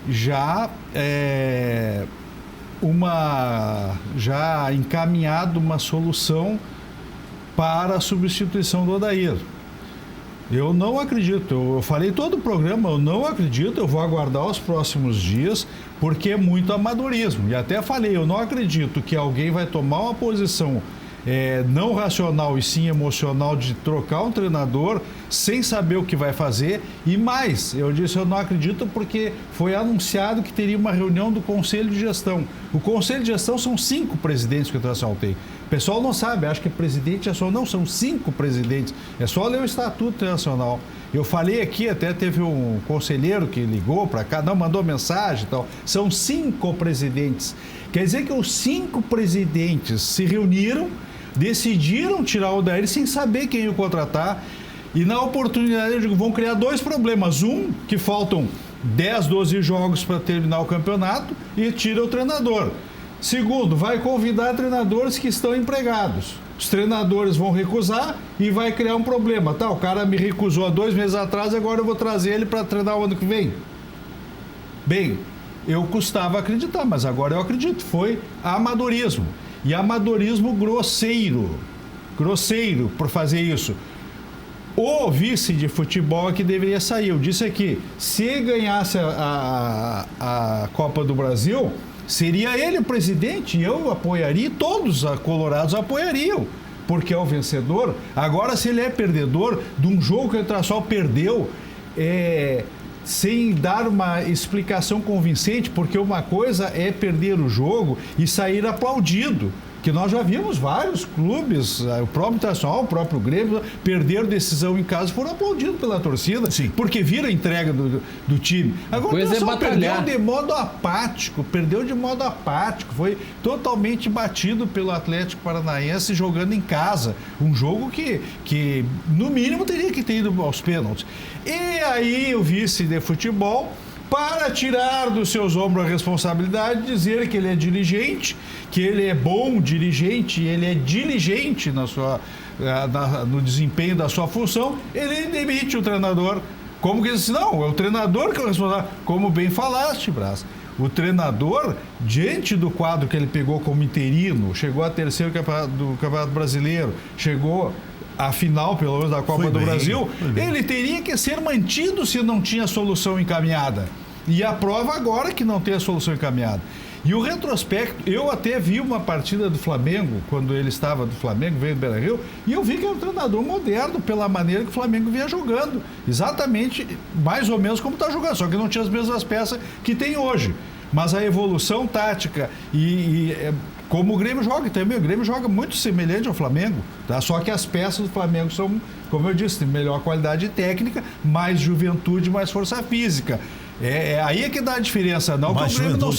[SPEAKER 3] já encaminhado uma solução para a substituição do Odair. Eu não acredito, eu falei todo o programa, eu não acredito, eu vou aguardar os próximos dias, porque é muito amadorismo. E até falei, eu não acredito que alguém vai tomar uma posição não racional e sim emocional de trocar um treinador sem saber o que vai fazer. E mais, eu disse, eu não acredito porque foi anunciado que teria uma reunião do Conselho de Gestão. O Conselho de Gestão são 5 presidentes que o Internacional tem. O pessoal não sabe, acha que presidente é só, não, são 5 presidentes. É só ler o Estatuto Internacional. Eu falei aqui, até teve um conselheiro que ligou para cá, não mandou mensagem e tal. São 5 presidentes. Quer dizer que os 5 presidentes se reuniram, decidiram tirar o Odair sem saber quem ia contratar. E na oportunidade, eu digo, vão criar 2 problemas. Um, que faltam 10, 12 jogos para terminar o campeonato e tira o treinador. Segundo, vai convidar treinadores que estão empregados. Os treinadores vão recusar e vai criar um problema. Tá, o cara me recusou há 2 meses atrás, agora eu vou trazer ele para treinar o ano que vem. Bem, eu custava acreditar, mas agora eu acredito. Foi amadorismo. E amadorismo grosseiro por fazer isso. O vice de futebol é que deveria sair. Eu disse aqui, se ganhasse a Copa do Brasil, seria ele o presidente, eu apoiaria, todos os colorados apoiariam, porque é o vencedor. Agora, se ele é perdedor de um jogo que o Internacional perdeu, sem dar uma explicação convincente, porque uma coisa é perder o jogo e sair aplaudido, que nós já vimos vários clubes, o próprio Internacional, o próprio Grêmio, perderam decisão em casa e foram aplaudidos pela torcida, sim, porque viram a entrega do time. Agora o Internacional perdeu de modo apático, foi totalmente batido pelo Atlético Paranaense jogando em casa, um jogo que no mínimo teria que ter ido aos pênaltis. E aí o vice de futebol, para tirar dos seus ombros a responsabilidade, dizer que ele é dirigente, que ele é bom dirigente, ele é diligente no desempenho da sua função, ele demite o treinador. Como que disse? Não, é o treinador que é o responsável. Como bem falaste, Brás. O treinador, diante do quadro que ele pegou como interino, chegou a terceiro do Campeonato Brasileiro, chegou à final, pelo menos, da Copa do Brasil, ele teria que ser mantido se não tinha solução encaminhada. E a prova agora que não tem a solução encaminhada. E o retrospecto, eu até vi uma partida do Flamengo, quando ele estava do Flamengo, veio do Beira-Rio, e eu vi que era um treinador moderno pela maneira que o Flamengo vinha jogando. Exatamente, mais ou menos como está jogando, só que não tinha as mesmas peças que tem hoje. Mas a evolução tática como o Grêmio joga também, o Grêmio joga muito semelhante ao Flamengo, tá? Só que as peças do Flamengo são, como eu disse, de melhor qualidade técnica, mais juventude, mais força física. Aí é que dá a diferença, não que o Grêmio não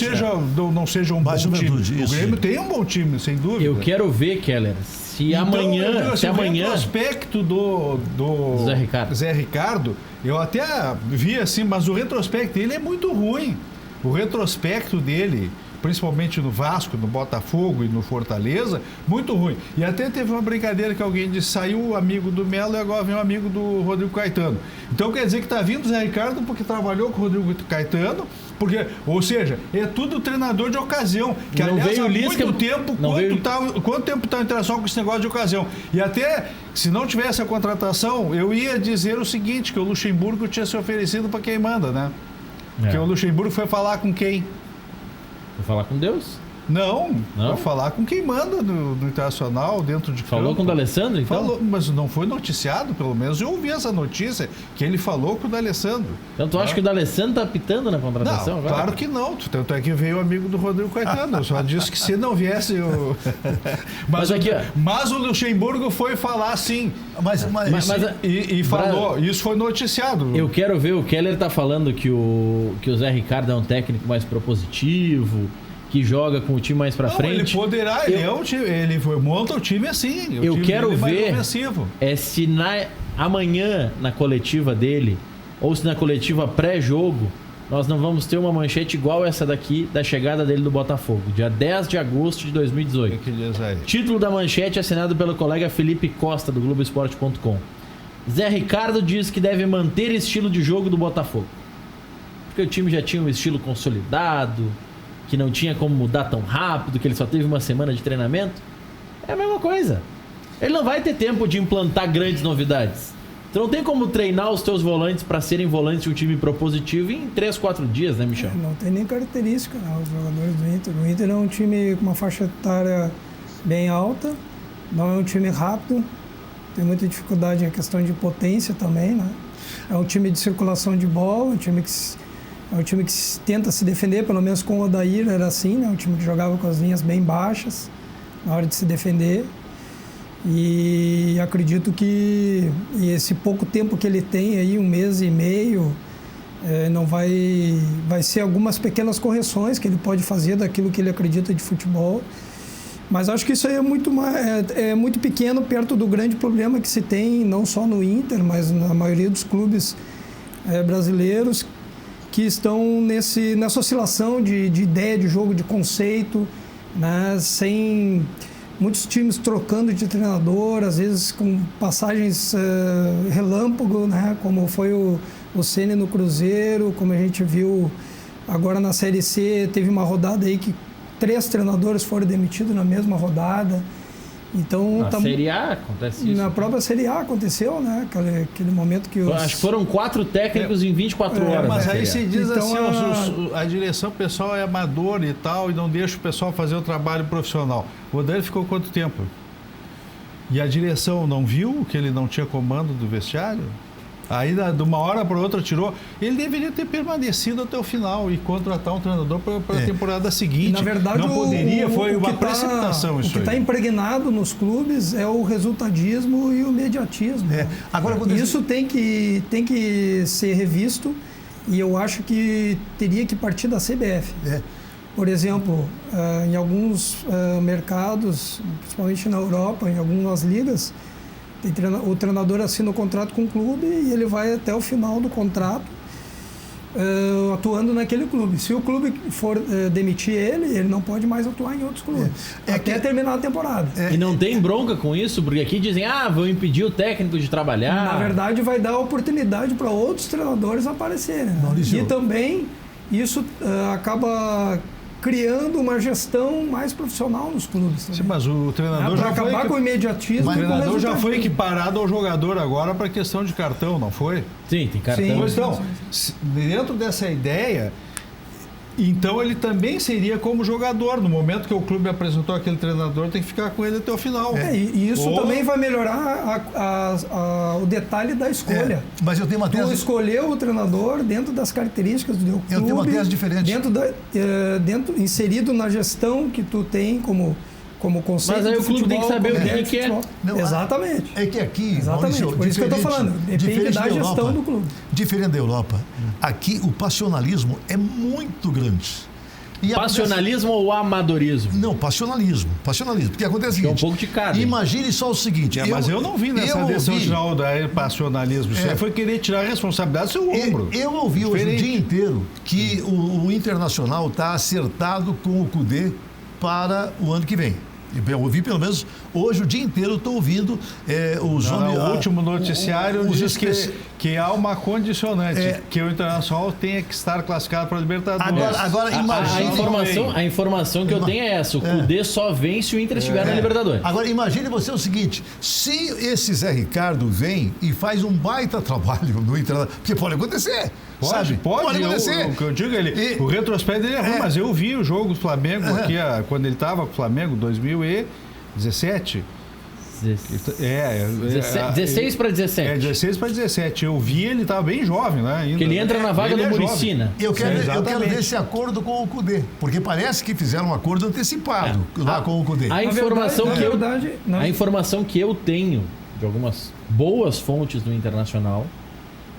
[SPEAKER 3] seja um bom time. O Grêmio tem um bom time, sem dúvida.
[SPEAKER 1] Eu quero ver, Keller, se amanhã...
[SPEAKER 3] O retrospecto do Zé Ricardo, eu até vi assim, mas o retrospecto dele é muito ruim. O retrospecto dele, principalmente no Vasco, no Botafogo e no Fortaleza, muito ruim. E até teve uma brincadeira que alguém disse, saiu o amigo do Melo e agora vem o amigo do Rodrigo Caetano. Então quer dizer que está vindo o Zé Ricardo porque trabalhou com o Rodrigo Caetano, porque, ou seja, é tudo treinador de ocasião, que
[SPEAKER 1] não
[SPEAKER 3] aliás
[SPEAKER 1] veio
[SPEAKER 3] há
[SPEAKER 1] Lisca,
[SPEAKER 3] muito tempo, quanto tempo está o Internacional com esse negócio de ocasião? E até, se não tivesse a contratação, eu ia dizer o seguinte, que o Luxemburgo tinha se oferecido para quem manda, né? Porque o Luxemburgo foi falar com quem?
[SPEAKER 1] Foi falar com Deus?
[SPEAKER 3] Não, foi falar com quem manda no Internacional, dentro de campo.
[SPEAKER 1] Falou com o D'Alessandro, então?
[SPEAKER 3] Falou, mas não foi noticiado, pelo menos. Eu ouvi essa notícia, que ele falou com o D'Alessandro.
[SPEAKER 1] Então tu acha que o D'Alessandro tá apitando na contratação
[SPEAKER 3] não,
[SPEAKER 1] agora?
[SPEAKER 3] Claro que não. Tanto é que veio o amigo do Rodrigo Caetano. Eu só disse que se não viesse o... mas o Luxemburgo foi falar sim. E falou, isso foi noticiado.
[SPEAKER 1] Eu quero ver, o Keller tá falando que o Zé Ricardo é um técnico mais propositivo, que joga com o time mais pra frente.
[SPEAKER 3] Ele poderá, ele monta o time assim.
[SPEAKER 1] Eu quero ver se amanhã na coletiva dele, ou se na coletiva pré-jogo, nós não vamos ter uma manchete igual essa daqui da chegada dele do Botafogo, dia 10 de agosto de 2018.
[SPEAKER 3] Que diz aí?
[SPEAKER 1] Título da manchete assinado pelo colega Felipe Costa, do Globoesporte.com. Zé Ricardo diz que deve manter estilo de jogo do Botafogo, porque o time já tinha um estilo consolidado, que não tinha como mudar tão rápido, que ele só teve uma semana de treinamento. É a mesma coisa. Ele não vai ter tempo de implantar grandes novidades. Tu não tem como treinar os teus volantes para serem volantes de um time propositivo em 3, 4 dias, né, Michel?
[SPEAKER 4] Não tem nem característica, os jogadores do Inter. O Inter é um time com uma faixa etária bem alta, não é um time rápido, tem muita dificuldade em questão de potência também, né? É um time de circulação de bola, é um time que tenta se defender, pelo menos com o Odair era assim, né? Um time que jogava com as linhas bem baixas na hora de se defender. E acredito que esse pouco tempo que ele tem aí, 1 mês e meio, não vai ser algumas pequenas correções que ele pode fazer daquilo que ele acredita de futebol. Mas acho que isso aí é muito pequeno perto do grande problema que se tem, não só no Inter, mas na maioria dos clubes brasileiros, que estão nessa oscilação de ideia de jogo, de conceito, né? Sem muitos times trocando de treinador, às vezes com passagens relâmpago, né? Como foi o Ceni no Cruzeiro, como a gente viu agora na Série C, teve uma rodada aí que 3 treinadores foram demitidos na mesma rodada. Então,
[SPEAKER 1] na Série A acontece isso.
[SPEAKER 4] Na própria Série A aconteceu, né? Aquele momento que
[SPEAKER 1] acho que foram 4 técnicos em 24 horas.
[SPEAKER 3] Mas aí se diz
[SPEAKER 4] então,
[SPEAKER 3] assim, a direção pessoal é amador e tal, e não deixa o pessoal fazer o trabalho profissional. O Odair ficou quanto tempo? E a direção não viu que ele não tinha comando do vestiário? Aí, de uma hora para outra, tirou. Ele deveria ter permanecido até o final e contratar um treinador para a temporada seguinte.
[SPEAKER 4] Na verdade,
[SPEAKER 3] não poderia, foi uma precipitação isso aí.
[SPEAKER 4] O que está impregnado nos clubes é o resultadismo e o mediatismo.
[SPEAKER 2] Agora,
[SPEAKER 4] isso tem que ser revisto e eu acho que teria que partir da CBF. Por exemplo, em alguns mercados, principalmente na Europa, em algumas ligas, o treinador assina o contrato com o clube e ele vai até o final do contrato atuando naquele clube. Se o clube for demitir ele não pode mais atuar em outros clubes até terminar a temporada.
[SPEAKER 1] E não tem bronca com isso? Porque aqui dizem, vão impedir o técnico de trabalhar.
[SPEAKER 4] Na verdade, vai dar oportunidade para outros treinadores aparecerem. Né? E também isso acaba criando uma gestão mais profissional nos clubes.
[SPEAKER 3] Sim, mas o treinador
[SPEAKER 4] já foi acabar com o imediatismo.
[SPEAKER 3] O treinador já foi equiparado ao jogador agora para questão de cartão, não foi?
[SPEAKER 1] Sim, tem cartão.
[SPEAKER 3] Sim, então, dentro dessa ideia, então ele também seria como jogador. No momento que o clube apresentou aquele treinador, tem que ficar com ele até o final.
[SPEAKER 4] E isso também vai melhorar o detalhe da escolha.
[SPEAKER 2] Mas eu tenho uma tese...
[SPEAKER 4] Tu escolheu o treinador dentro das características do teu clube.
[SPEAKER 2] Eu tenho uma tese diferente.
[SPEAKER 4] Inserido na gestão que tu tem como conceito.
[SPEAKER 1] Mas aí o clube tem que saber o que quer.
[SPEAKER 4] Exatamente.
[SPEAKER 2] É que aqui,
[SPEAKER 4] exatamente,
[SPEAKER 2] Maurício,
[SPEAKER 4] por isso que eu estou falando. Depende da gestão do clube.
[SPEAKER 2] Diferente da Europa, aqui o passionalismo é muito grande.
[SPEAKER 1] Passionalismo ou amadorismo?
[SPEAKER 2] Não, passionalismo. Porque acontece o seguinte...
[SPEAKER 1] É um pouco de cada.
[SPEAKER 2] Imagine só o seguinte...
[SPEAKER 3] mas eu não vi nessa decisão final da passionalismo. Isso aí foi querer tirar a responsabilidade do seu ombro.
[SPEAKER 2] Eu ouvi hoje o dia inteiro que o Internacional está acertado com o Kudê para o ano que vem. Eu ouvi pelo menos hoje o dia inteiro, estou ouvindo
[SPEAKER 3] o último noticiário diz que há uma condicionante, que o Internacional tenha que estar classificado para a Libertadores.
[SPEAKER 2] Agora imagine...
[SPEAKER 1] A informação que eu tenho é essa, o Kudê só vem se o Inter estiver na Libertadores.
[SPEAKER 2] Agora imagine você o seguinte, se esse Zé Ricardo vem e faz um baita trabalho no Internacional, porque pode acontecer.
[SPEAKER 3] Pode acontecer. O que eu digo, o retrospecto dele é ruim, mas eu vi o jogo do Flamengo aqui, quando ele estava com o Flamengo, 2017.
[SPEAKER 1] 16 para 17.
[SPEAKER 3] 16 para 17. Eu vi, ele estava bem jovem, né? Ainda.
[SPEAKER 1] Que ele entra na vaga do Muricy, né?
[SPEAKER 2] Eu quero ver esse acordo com o Kudê, porque parece que fizeram um acordo antecipado lá com o Kudê.
[SPEAKER 1] A informação que eu tenho de algumas boas fontes do Internacional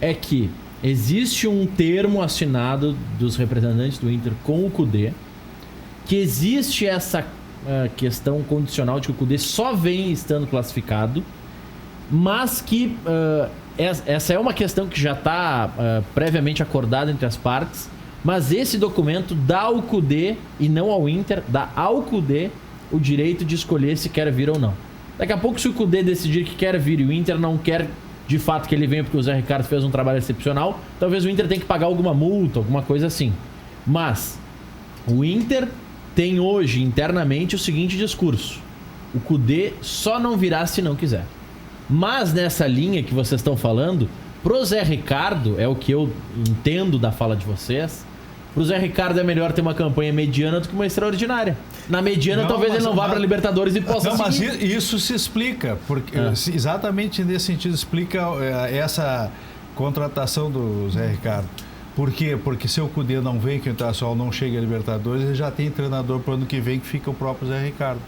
[SPEAKER 1] é que existe um termo assinado dos representantes do Inter com o Kudê, que existe essa questão condicional de que o Kudê só vem estando classificado, mas que essa é uma questão que já está previamente acordada entre as partes, mas esse documento dá ao Kudê, e não ao Inter, dá ao Kudê o direito de escolher se quer vir ou não. Daqui a pouco, se o Kudê decidir que quer vir e o Inter não quer de fato que ele venha porque o Zé Ricardo fez um trabalho excepcional, talvez o Inter tenha que pagar alguma multa, alguma coisa assim. Mas o Inter tem hoje internamente o seguinte discurso: o Kudê só não virá se não quiser. Mas nessa linha que vocês estão falando, pro Zé Ricardo, é o que eu entendo da fala de vocês, pro Zé Ricardo é melhor ter uma campanha mediana do que uma extraordinária. Na mediana, talvez ele não vá para a Libertadores e possa seguir.
[SPEAKER 3] Mas isso se explica, porque exatamente nesse sentido explica essa contratação do Zé Ricardo. Por quê? Porque se o Kudê não vem, que o Internacional não chega a Libertadores, ele já tem treinador para o ano que vem, que fica o próprio Zé Ricardo.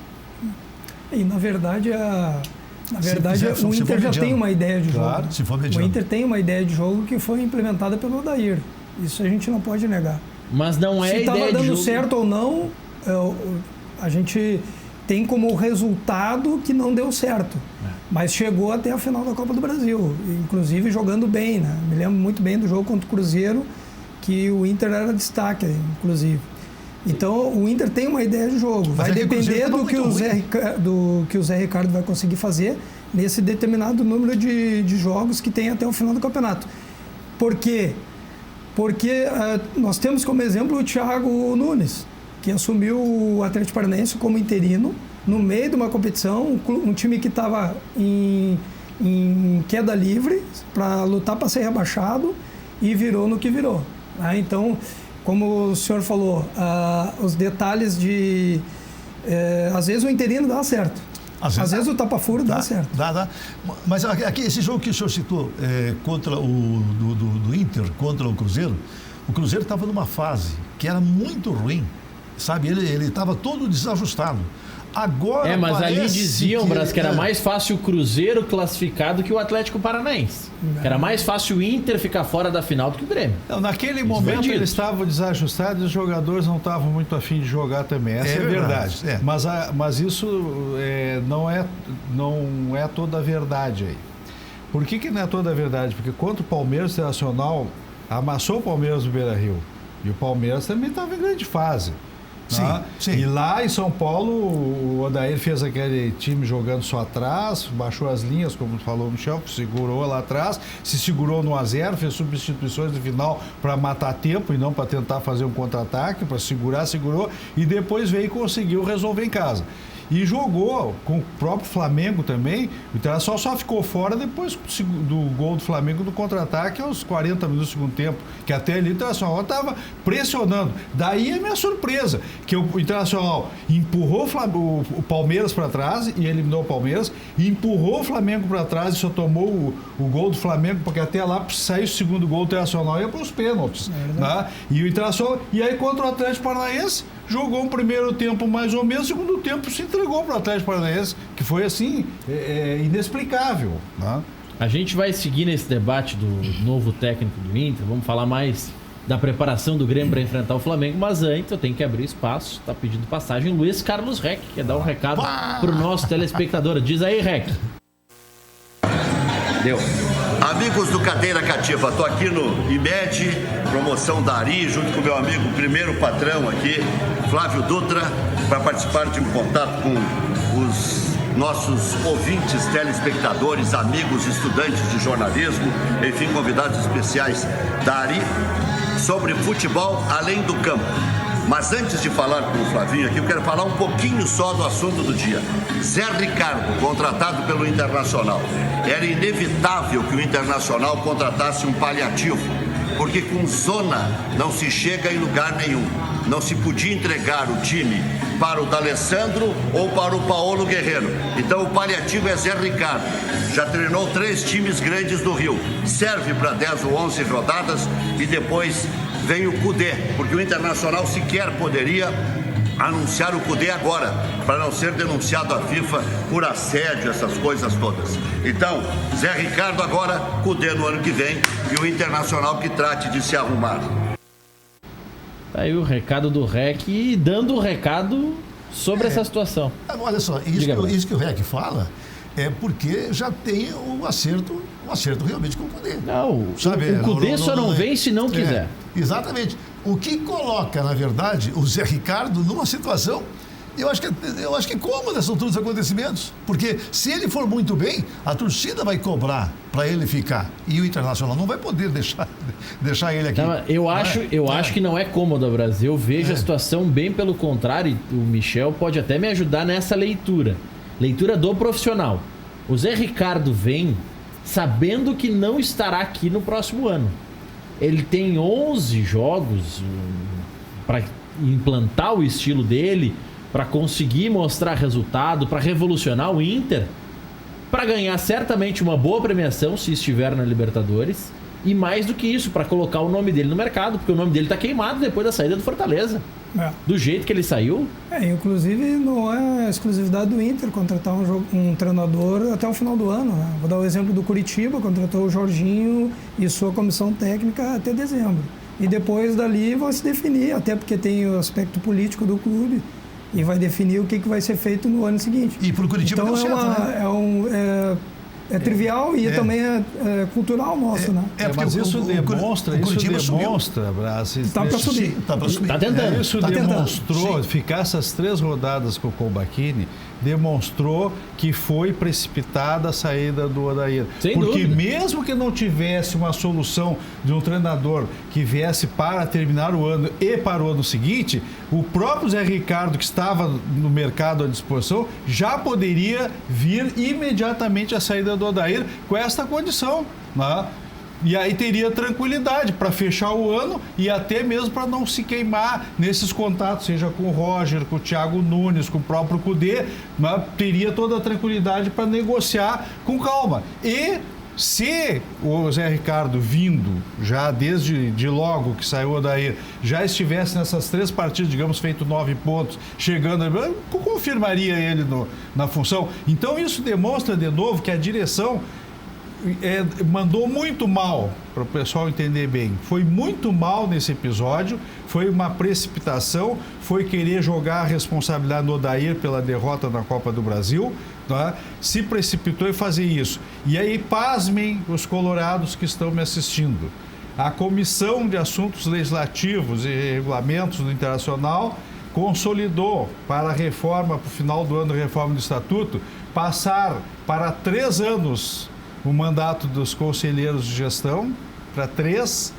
[SPEAKER 4] E na verdade, o Inter já tem uma ideia de jogo.
[SPEAKER 2] Claro, se for mediano.
[SPEAKER 4] O Inter tem uma ideia de jogo que foi implementada pelo Odair. Isso a gente não pode negar.
[SPEAKER 1] Mas não é
[SPEAKER 4] se
[SPEAKER 1] ideia de jogo. Se estava
[SPEAKER 4] dando certo ou não, a gente tem como resultado que não deu certo. Mas chegou até a final da Copa do Brasil, inclusive jogando bem, né? Me lembro muito bem do jogo contra o Cruzeiro, que o Inter era destaque, inclusive. Então, o Inter tem uma ideia de jogo. Vai depender do que o Zé Ricardo vai conseguir fazer nesse determinado número de jogos que tem até o final do campeonato. Por quê? Porque nós temos como exemplo o Thiago Nunes, que assumiu o Atlético Paranaense como interino no meio de uma competição, um time que estava em queda livre para lutar para ser rebaixado, e virou no que virou. Né? Então, como o senhor falou, os detalhes de... às vezes o interino dá certo. Às vezes o tapa-furo dá certo.
[SPEAKER 2] Dá. Mas aqui, esse jogo que o senhor citou contra do Inter, contra o Cruzeiro estava numa fase que era muito ruim. Sabe, ele estava todo desajustado. Agora
[SPEAKER 1] mas ali diziam, Brás, que era mais fácil o Cruzeiro classificado que o Atlético Paranaense. Que era mais fácil o Inter ficar fora da final do que o Grêmio.
[SPEAKER 3] Não, naquele momento eles estavam desajustados e os jogadores não estavam muito afim de jogar também. Essa é a verdade. Mas isso não é toda a verdade aí. Por que não é toda a verdade? Porque contra o Palmeiras, o Internacional amassou o Palmeiras do Beira-Rio. E o Palmeiras também estava em grande fase.
[SPEAKER 2] Sim.
[SPEAKER 3] E lá em São Paulo, o Odair fez aquele time jogando só atrás, baixou as linhas, como falou o Michel, segurou lá atrás, se segurou no 1-0, fez substituições no final para matar tempo e não para tentar fazer um contra-ataque, para segurou e depois veio e conseguiu resolver em casa. E jogou com o próprio Flamengo também. O Internacional só ficou fora depois do gol do Flamengo do contra-ataque aos 40 minutos do segundo tempo, que até ali o Internacional estava pressionando. Daí a minha surpresa, que o Internacional empurrou o Palmeiras para trás e eliminou o Palmeiras, e empurrou o Flamengo para trás e só tomou o gol do Flamengo, porque até lá, para sair o segundo gol do Internacional, ia para os pênaltis. Né? E o Internacional, e aí contra o Atlético Paranaense, jogou um primeiro tempo mais ou menos, segundo tempo se entregou para o Atlético Paranaense, que foi assim, inexplicável. Né?
[SPEAKER 1] A gente vai seguir nesse debate do novo técnico do Inter, vamos falar mais da preparação do Grêmio para enfrentar o Flamengo, mas antes eu tenho que abrir espaço, tá pedindo passagem, Luiz Carlos Reck, quer dar um recado pro nosso telespectador. Diz aí, Reck. Deu.
[SPEAKER 5] Amigos do Cadeira Cativa, estou aqui no IMED, promoção da Ari, junto com o meu amigo, primeiro patrão aqui, Flávio Dutra, para participar de um contato com os nossos ouvintes, telespectadores, amigos, estudantes de jornalismo, enfim, convidados especiais da Ari, sobre futebol além do campo. Mas antes de falar com o Flavinho aqui, eu quero falar um pouquinho só do assunto do dia. Zé Ricardo, contratado pelo Internacional. Era inevitável que o Internacional contratasse um paliativo, porque com Zona não se chega em lugar nenhum. Não se podia entregar o time para o D'Alessandro ou para o Paulo Guerreiro. Então o paliativo é Zé Ricardo. Já treinou 3 times grandes do Rio. Serve para 10 ou 11 rodadas e depois vem o Cudê, porque o Internacional sequer poderia anunciar o Cudê agora, para não ser denunciado à FIFA por assédio, essas coisas todas. Então, Zé Ricardo agora, Cudê no ano que vem e o Internacional que trate de se arrumar.
[SPEAKER 1] Tá aí o recado do REC e dando o recado sobre essa situação.
[SPEAKER 2] Olha só, isso que o REC fala é porque já tem um acerto realmente com o Cudê.
[SPEAKER 1] Não, sabe, o Cudê só não vem se não quiser.
[SPEAKER 2] Exatamente. O que coloca, na verdade, o Zé Ricardo numa situação, eu acho que cômoda são todos os acontecimentos. Porque se ele for muito bem, a torcida vai cobrar para ele ficar. E o Internacional não vai poder deixar ele aqui.
[SPEAKER 1] Não, eu acho que não é cômodo, Brasil. Eu vejo a situação bem pelo contrário. O Michel pode até me ajudar nessa leitura. Leitura do profissional. O Zé Ricardo vem sabendo que não estará aqui no próximo ano. Ele tem 11 jogos para implantar o estilo dele, para conseguir mostrar resultado, para revolucionar o Inter, para ganhar certamente uma boa premiação se estiver na Libertadores, e mais do que isso, para colocar o nome dele no mercado, porque o nome dele está queimado depois da saída do Fortaleza. Do jeito que ele saiu.
[SPEAKER 4] Inclusive não é exclusividade do Inter contratar um treinador até o final do ano, né? Vou dar o exemplo do Curitiba, contratou o Jorginho e sua comissão técnica até dezembro. E depois dali vai se definir, até porque tem o aspecto político do clube, e vai definir o que vai ser feito no ano seguinte.
[SPEAKER 2] E para o Curitiba
[SPEAKER 4] então
[SPEAKER 2] deu certo, né?
[SPEAKER 4] É trivial e também é cultural nosso, né?
[SPEAKER 3] Mas isso demonstra, Brás.
[SPEAKER 4] Está para subir.
[SPEAKER 1] Está tentando.
[SPEAKER 3] Isso demonstrou, ficar essas 3 rodadas com o Colbachini, demonstrou que foi precipitada a saída do Odair.
[SPEAKER 1] Sem
[SPEAKER 3] Porque
[SPEAKER 1] dúvida.
[SPEAKER 3] mesmo que não tivesse uma solução de um treinador que viesse para terminar o ano e para o ano seguinte, o próprio Zé Ricardo, que estava no mercado à disposição, já poderia vir imediatamente a saída do Odair com esta condição, né? E aí teria tranquilidade para fechar o ano e até mesmo para não se queimar nesses contatos, seja com o Roger, com o Thiago Nunes, com o próprio Cudê, né? Teria toda a tranquilidade para negociar com calma. E se o Zé Ricardo vindo, já desde logo que saiu daí, já estivesse nessas 3 partidas, digamos, feito 9 pontos, chegando, confirmaria ele na função. Então isso demonstra de novo que a direção mandou muito mal, para o pessoal entender bem. Foi muito mal nesse episódio, foi uma precipitação, foi querer jogar a responsabilidade no Odair pela derrota na Copa do Brasil, tá? Se precipitou em fazer isso. E aí, pasmem os colorados que estão me assistindo. A Comissão de Assuntos Legislativos e Regulamentos do Internacional consolidou para a reforma, para o final do ano, a reforma do Estatuto, passar para 3 anos o mandato dos conselheiros de gestão, para 3,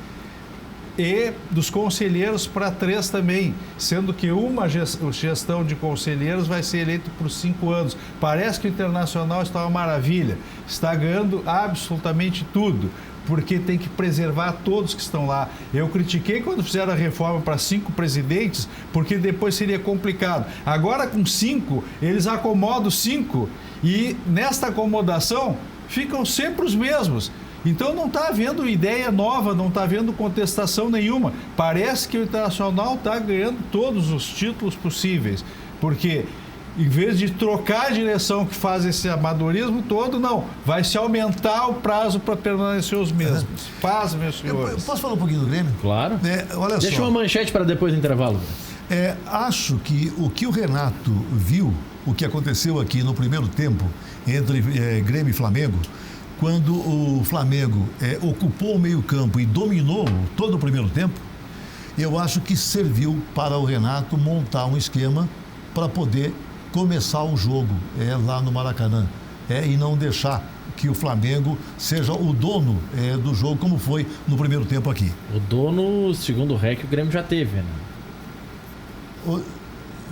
[SPEAKER 3] e dos conselheiros para 3 também, sendo que uma gestão de conselheiros vai ser eleita por 5 anos. Parece que o Internacional está uma maravilha, está ganhando absolutamente tudo, porque tem que preservar todos que estão lá. Eu critiquei quando fizeram a reforma para 5 presidentes, porque depois seria complicado. Agora, com 5, eles acomodam 5, e nesta acomodação ficam sempre os mesmos. Então não está havendo ideia nova, não está havendo contestação nenhuma. Parece que o Internacional está ganhando todos os títulos possíveis, porque Em vez de trocar a direção que faz esse amadorismo todo, não. Vai se aumentar o prazo para permanecer os mesmos. Paz, meus senhores.
[SPEAKER 2] Posso falar um pouquinho do Grêmio?
[SPEAKER 1] Claro.
[SPEAKER 2] Olha
[SPEAKER 1] Deixa
[SPEAKER 2] só.
[SPEAKER 1] uma manchete para depois do intervalo.
[SPEAKER 2] Acho que o Renato viu, o que aconteceu aqui no primeiro tempo entre Grêmio e Flamengo, quando o Flamengo ocupou o meio-campo e dominou todo o primeiro tempo, eu acho que serviu para o Renato montar um esquema para poder começar o jogo lá no Maracanã e não deixar que o Flamengo seja o dono do jogo, como foi no primeiro tempo aqui.
[SPEAKER 1] O dono, segundo o REC, o Grêmio já teve, né?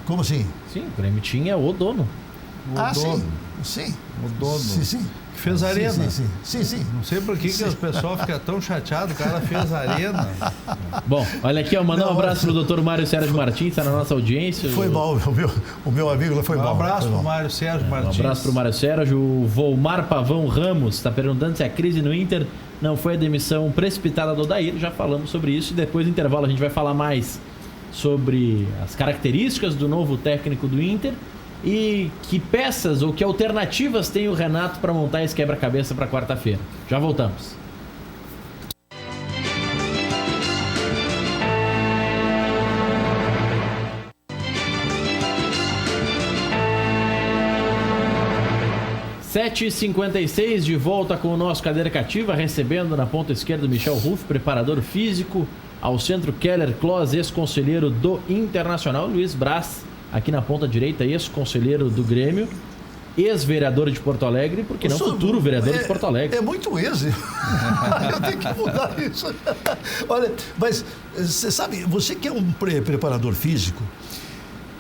[SPEAKER 2] Como assim?
[SPEAKER 1] Sim, o Grêmio tinha o dono.
[SPEAKER 2] Sim.
[SPEAKER 3] O dono.
[SPEAKER 2] Sim.
[SPEAKER 3] Fez arena.
[SPEAKER 2] Sim.
[SPEAKER 3] Não sei por que o pessoal fica tão chateado, o cara fez arena.
[SPEAKER 1] Bom, olha aqui, mandar um abraço pro Dr. Mário Sérgio Martins, está na nossa audiência.
[SPEAKER 2] Foi mal, o meu amigo foi mal.
[SPEAKER 3] Um abraço pro Mário Sérgio Martins.
[SPEAKER 1] Um abraço pro Mário Sérgio. O Volmar Pavão Ramos está perguntando se a crise no Inter não foi a demissão precipitada do Odair. Já falamos sobre isso e depois do intervalo a gente vai falar mais sobre as características do novo técnico do Inter e que peças ou que alternativas tem o Renato para montar esse quebra-cabeça para quarta-feira. Já voltamos. (7h56) de volta com o nosso Cadeira Cativa, recebendo na ponta esquerda Michel Ruff, preparador físico, ao centro Keller Kloss, ex-conselheiro do Internacional, Luiz Braz, aqui na ponta direita, ex-conselheiro do Grêmio, ex-vereador de Porto Alegre, porque não futuro vereador de Porto Alegre.
[SPEAKER 2] É muito ex. Eu tenho que mudar isso. Olha, mas você sabe, você que é um preparador físico,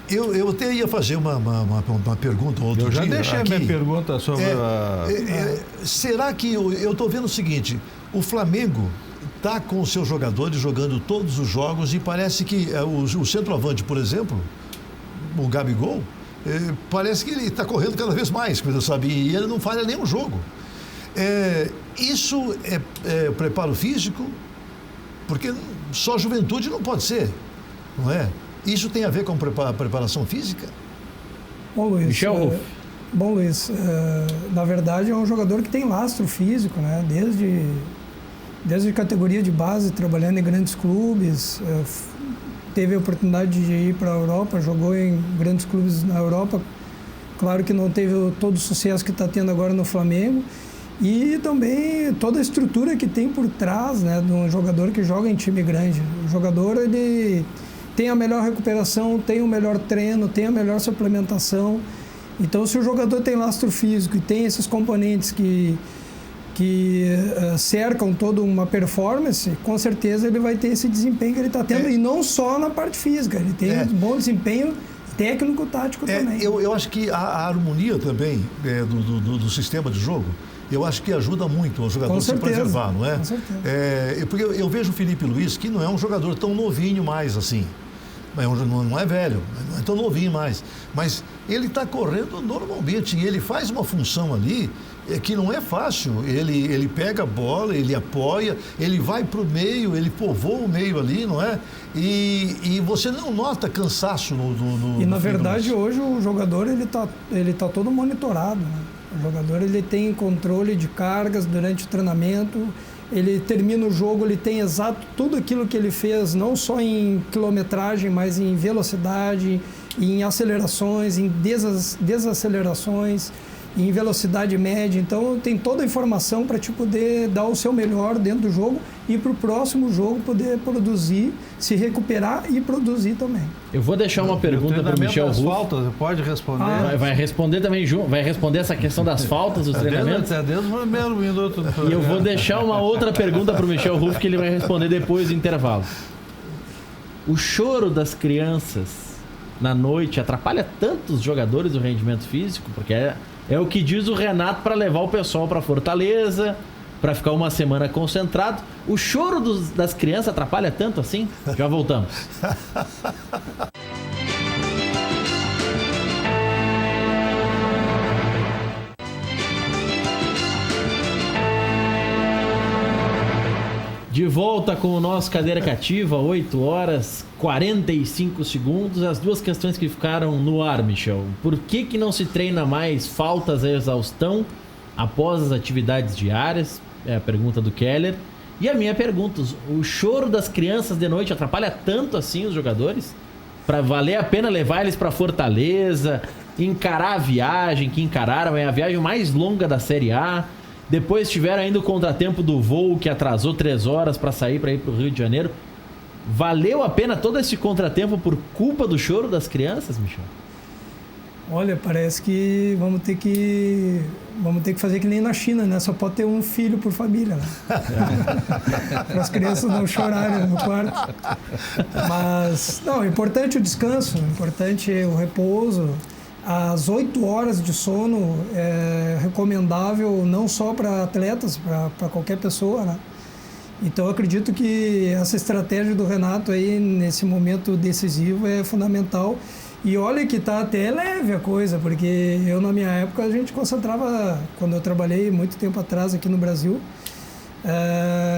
[SPEAKER 2] eu até ia fazer uma pergunta outro dia.
[SPEAKER 3] Eu já deixei
[SPEAKER 2] aqui.
[SPEAKER 3] Minha pergunta sobre
[SPEAKER 2] será que eu estou vendo o seguinte, o Flamengo está com os seus jogadores jogando todos os jogos e parece que o centroavante, por exemplo, o Gabigol, parece que ele está correndo cada vez mais, sabe? E ele não falha nenhum jogo. Isso é preparo físico? Porque só juventude não pode ser, não é? Isso tem a ver com preparação física?
[SPEAKER 4] Bom, Luiz,
[SPEAKER 1] Michel Ruff.
[SPEAKER 4] Na verdade é um jogador que tem lastro físico, né? Desde categoria de base, trabalhando em grandes clubes, teve a oportunidade de ir para a Europa, jogou em grandes clubes na Europa. Claro que não teve todo o sucesso que está tendo agora no Flamengo. E também toda a estrutura que tem por trás, né, de um jogador que joga em time grande. O jogador, ele tem a melhor recuperação, tem o melhor treino, tem a melhor suplementação. Então, se o jogador tem lastro físico e tem esses componentes que cercam toda uma performance, com certeza ele vai ter esse desempenho que ele está tendo, e não só na parte física, ele tem um bom desempenho técnico, tático também.
[SPEAKER 2] Eu acho que a harmonia também do sistema de jogo, eu acho que ajuda muito o jogador se preservar, não é?
[SPEAKER 4] Com certeza.
[SPEAKER 2] Porque eu vejo o Felipe Luiz, que não é um jogador tão novinho mais assim. Não é velho, não é tão novinho mais. Mas ele está correndo normalmente e ele faz uma função ali que não é fácil. Ele pega a bola, ele apoia, ele vai para o meio, ele povoa o meio ali, não é? E você não nota cansaço no
[SPEAKER 4] E na verdade hoje o jogador ele tá todo monitorado, né? O jogador ele tem controle de cargas durante o treinamento, ele termina o jogo, ele tem exato tudo aquilo que ele fez, não só em quilometragem, mas em velocidade, em acelerações, em desacelerações, em velocidade média. Então tem toda a informação para te poder dar o seu melhor dentro do jogo e para o próximo jogo poder produzir, se recuperar e produzir também.
[SPEAKER 1] Eu vou deixar uma pergunta para o Michel Ruff.
[SPEAKER 3] Faltas, pode responder.
[SPEAKER 1] Vai responder também, vai responder essa questão das faltas dos treinamentos.
[SPEAKER 3] Desde o primeiro minuto.
[SPEAKER 1] E eu vou deixar uma outra pergunta para o Michel Ruff que ele vai responder depois do intervalo. O choro das crianças na noite atrapalha tanto os jogadores o rendimento físico? Porque é o que diz o Renato para levar o pessoal para Fortaleza, para ficar uma semana concentrado. O choro das crianças atrapalha tanto assim? Já voltamos. De volta volta com o nosso Cadeira Cativa, 8 horas 45 segundos. As duas questões que ficaram no ar, Michel. Por que não se treina mais faltas à exaustão após as atividades diárias? É a pergunta do Keller. E a minha pergunta, o choro das crianças de noite atrapalha tanto assim os jogadores? Para valer a pena levar eles para Fortaleza, encarar a viagem que encararam, é a viagem mais longa da Série A. Depois tiveram ainda o contratempo do voo que atrasou 3 horas para sair para ir para o Rio de Janeiro. Valeu a pena todo esse contratempo por culpa do choro das crianças, Michel?
[SPEAKER 4] Olha, parece que vamos ter que fazer que nem na China, né? Só pode ter um filho por família, né? Para as crianças não chorarem no quarto. Mas, não, é importante o descanso, é importante o repouso. As 8 horas de sono é recomendável não só para atletas, para qualquer pessoa, né? Então, eu acredito que essa estratégia do Renato aí, nesse momento decisivo, é fundamental. E olha que tá até leve a coisa, porque eu, na minha época, a gente concentrava, quando eu trabalhei muito tempo atrás aqui no Brasil,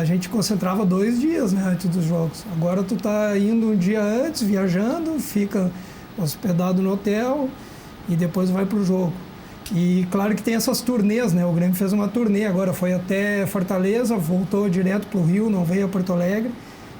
[SPEAKER 4] a gente concentrava 2 dias, né, antes dos jogos. Agora tu tá indo um dia antes, viajando, fica hospedado no hotel e depois vai pro jogo. E claro que tem essas turnês, né? O Grêmio fez uma turnê, agora foi até Fortaleza, voltou direto pro Rio, não veio a Porto Alegre,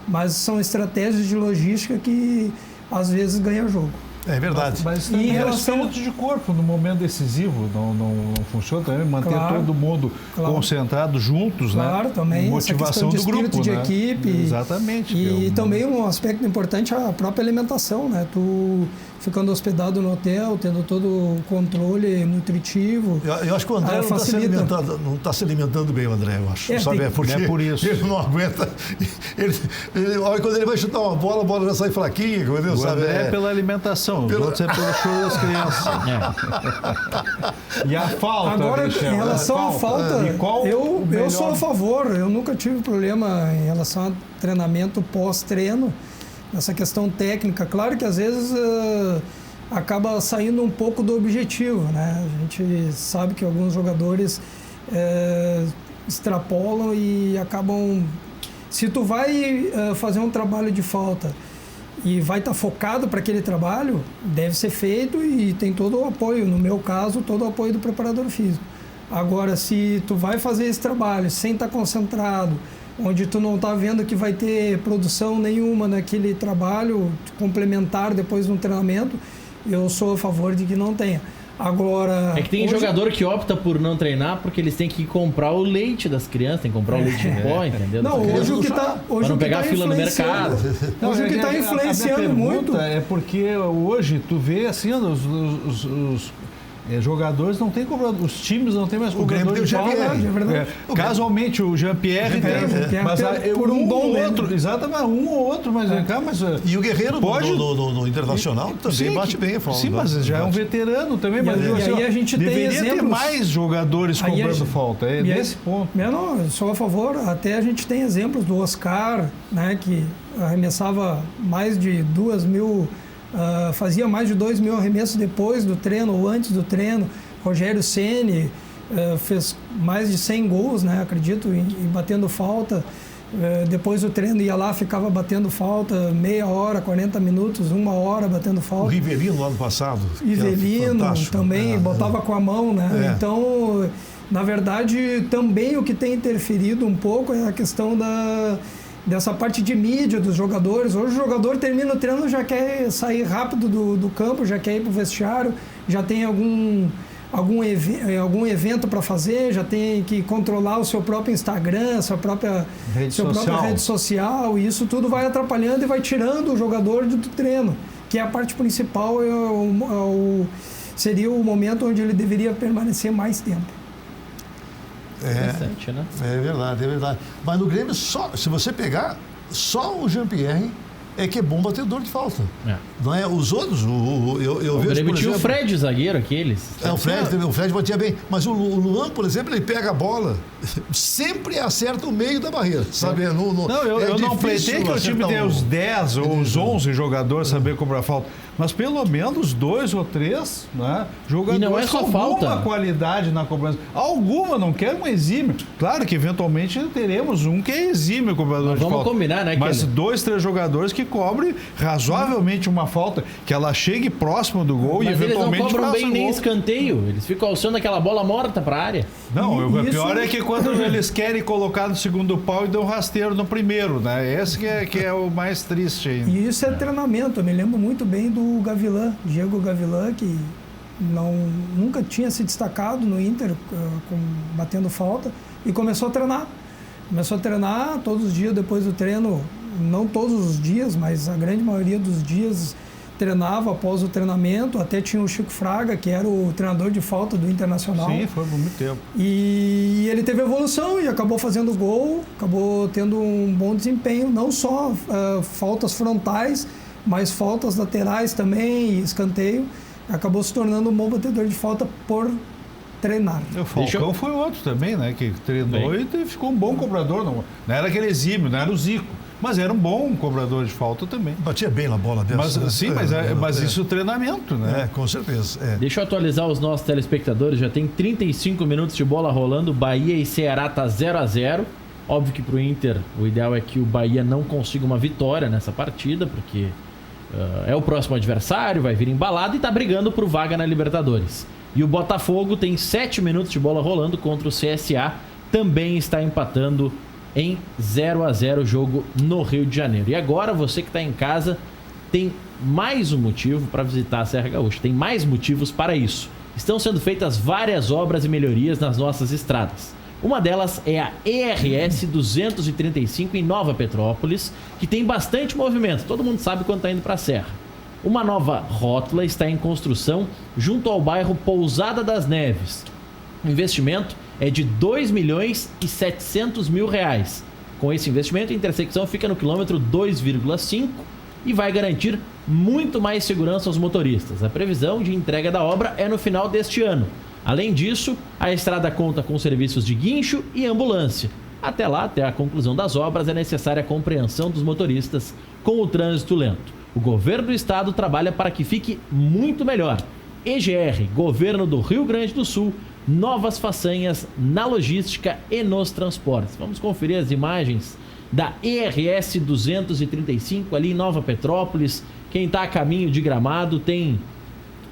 [SPEAKER 4] mas são estratégias de logística que às vezes ganha jogo.
[SPEAKER 2] É verdade.
[SPEAKER 3] Mas
[SPEAKER 4] em
[SPEAKER 3] relação
[SPEAKER 4] relação
[SPEAKER 3] de corpo no momento decisivo não funciona também, manter todo mundo concentrado juntos,
[SPEAKER 4] claro,
[SPEAKER 3] né?
[SPEAKER 4] Também
[SPEAKER 3] Motivação
[SPEAKER 4] de
[SPEAKER 3] do grupo,
[SPEAKER 4] de
[SPEAKER 3] né?
[SPEAKER 4] equipe.
[SPEAKER 3] Exatamente.
[SPEAKER 4] E também um aspecto importante é a própria alimentação, né? Tu ficando hospedado no hotel, tendo todo o controle nutritivo.
[SPEAKER 2] Eu acho que o André não está se alimentando bem, o André, eu acho. Sabe? Porque
[SPEAKER 3] é por isso.
[SPEAKER 2] Ele não aguenta. Olha, quando ele vai chutar uma bola, a bola já sai fraquinha. Entendeu?
[SPEAKER 3] O
[SPEAKER 2] sabe?
[SPEAKER 3] André é pela alimentação, os outros é pelo choro das crianças. E a falta,
[SPEAKER 4] agora,
[SPEAKER 3] Michel,
[SPEAKER 4] em relação à falta, eu sou a favor. Eu nunca tive problema em relação a treinamento pós-treino. Essa questão técnica, claro que às vezes acaba saindo um pouco do objetivo, né? A gente sabe que alguns jogadores extrapolam e acabam... Se tu vai fazer um trabalho de falta e vai estar focado para aquele trabalho, deve ser feito e tem todo o apoio, no meu caso, todo o apoio do preparador físico. Agora, se tu vai fazer esse trabalho sem estar concentrado, onde tu não está vendo que vai ter produção nenhuma naquele trabalho complementar depois de um treinamento, eu sou a favor de que não tenha. Agora...
[SPEAKER 1] É que tem jogador que opta por não treinar porque eles têm que comprar o leite das crianças, tem que comprar o leite em pó, entendeu?
[SPEAKER 4] Não, hoje o que está...
[SPEAKER 1] Para não pegar fila no mercado.
[SPEAKER 4] Hoje o que está influenciando muito...
[SPEAKER 3] É porque hoje tu vê assim, os jogadores não têm cobrador, os times não têm mais cobrador de falta.
[SPEAKER 4] É verdade.
[SPEAKER 3] Casualmente o Jean-Pierre tem, mas
[SPEAKER 4] por um bom
[SPEAKER 3] outro, exatamente, um ou outro, mas
[SPEAKER 2] e o Guerreiro
[SPEAKER 3] pode
[SPEAKER 2] no Internacional também bate bem a falta.
[SPEAKER 3] Sim, mas já é um veterano também, mas
[SPEAKER 4] aí a gente
[SPEAKER 3] deveria
[SPEAKER 4] tem
[SPEAKER 3] ter mais jogadores cobrando falta, nesse ponto.
[SPEAKER 4] Não, eu sou a favor, até a gente tem exemplos do Oscar, né, que arremessava mais de 2.000 fazia mais de 2.000 arremessos depois do treino ou antes do treino. Rogério Ceni fez mais de 100 gols, né, acredito, em batendo falta. Depois do treino ia lá, ficava batendo falta meia hora, 40 minutos, 1 hora batendo falta. O
[SPEAKER 2] Rivelino no ano passado.
[SPEAKER 4] Rivelino também botava com a mão, né? Então, na verdade, também o que tem interferido um pouco é a questão dessa parte de mídia dos jogadores. Hoje o jogador termina o treino, já quer sair rápido do campo, já quer ir para o vestiário, já tem algum evento para fazer, já tem que controlar o seu próprio Instagram, sua própria rede social, e isso tudo vai atrapalhando e vai tirando o jogador do treino, que é a parte principal, seria o momento onde ele deveria permanecer mais tempo.
[SPEAKER 2] É verdade. Mas no Grêmio, se você pegar, só o Jean-Pierre é que é bom batedor de falta.
[SPEAKER 1] É.
[SPEAKER 2] Não é? Os outros, eu vejo, por
[SPEAKER 1] Tinha
[SPEAKER 2] exemplo...
[SPEAKER 1] o Fred, zagueiro, aqueles.
[SPEAKER 2] O Fred batia bem. Mas o Luan, por exemplo, ele pega a bola, sempre acerta o meio da barreira. Sabe? Eu
[SPEAKER 3] não pleitei que o time tenha os 10 ou os 11 jogadores saber cobrar falta. Mas pelo menos 2 ou 3, né, jogadores
[SPEAKER 1] e não é só
[SPEAKER 3] com
[SPEAKER 1] falta.
[SPEAKER 3] alguma qualidade na cobrança. Alguma, não quero um exímio. Claro que eventualmente teremos um que é exímio cobrador de falta.
[SPEAKER 1] Vamos combinar, né?
[SPEAKER 3] Mas 2, 3 jogadores que cobrem razoavelmente uma falta, que ela chegue próximo do gol e eventualmente
[SPEAKER 1] eles não cobram bem nem
[SPEAKER 3] gol.
[SPEAKER 1] escanteio. Eles ficam alçando aquela bola morta para a área.
[SPEAKER 3] Não, o pior é que quando eles querem colocar no segundo pau e dão rasteiro no primeiro, né? Esse que é o mais triste ainda.
[SPEAKER 4] E isso é treinamento. Eu me lembro muito bem do Gavilã, Diego Gavilã, que nunca tinha se destacado no Inter batendo falta e começou a treinar. Começou a treinar todos os dias depois do treino, não todos os dias, mas a grande maioria dos dias treinava após o treinamento. Até tinha o Chico Fraga, que era o treinador de falta do Internacional.
[SPEAKER 3] Sim, foi por muito tempo.
[SPEAKER 4] E ele teve evolução e acabou fazendo gol, acabou tendo um bom desempenho, não só faltas frontais, mas faltas laterais também, escanteio. Acabou se tornando um bom batedor de falta por treinar.
[SPEAKER 3] O Falcão foi outro também, né? Que treinou e ficou um bom cobrador. Não era aquele exímio, não era o Zico. Mas era um bom cobrador de falta também.
[SPEAKER 2] Batia bem na bola dessa.
[SPEAKER 3] Mas isso é treinamento, né?
[SPEAKER 2] Com certeza.
[SPEAKER 1] Deixa eu atualizar os nossos telespectadores. Já tem 35 minutos de bola rolando. Bahia e Ceará tá 0-0. Óbvio que pro Inter o ideal é que o Bahia não consiga uma vitória nessa partida, porque é o próximo adversário, vai vir embalado e tá brigando por vaga na Libertadores. E o Botafogo tem 7 minutos de bola rolando contra o CSA. Também está empatando em 0-0 o jogo no Rio de Janeiro. E agora você que está em casa tem mais um motivo para visitar a Serra Gaúcha. Tem mais motivos para isso. Estão sendo feitas várias obras e melhorias nas nossas estradas. Uma delas é a ERS 235 em Nova Petrópolis, que tem bastante movimento. Todo mundo sabe quando está indo para a Serra. Uma nova rótula está em construção junto ao bairro Pousada das Neves. O investimento é de R$2.700.000. Com esse investimento, a intersecção fica no quilômetro 2,5 e vai garantir muito mais segurança aos motoristas. A previsão de entrega da obra é no final deste ano. Além disso, a estrada conta com serviços de guincho e ambulância. Até lá, até a conclusão das obras, é necessária a compreensão dos motoristas com o trânsito lento. O governo do estado trabalha para que fique muito melhor. EGR, Governo do Rio Grande do Sul, novas façanhas na logística e nos transportes. Vamos conferir as imagens da ERS 235 ali em Nova Petrópolis. Quem está a caminho de Gramado tem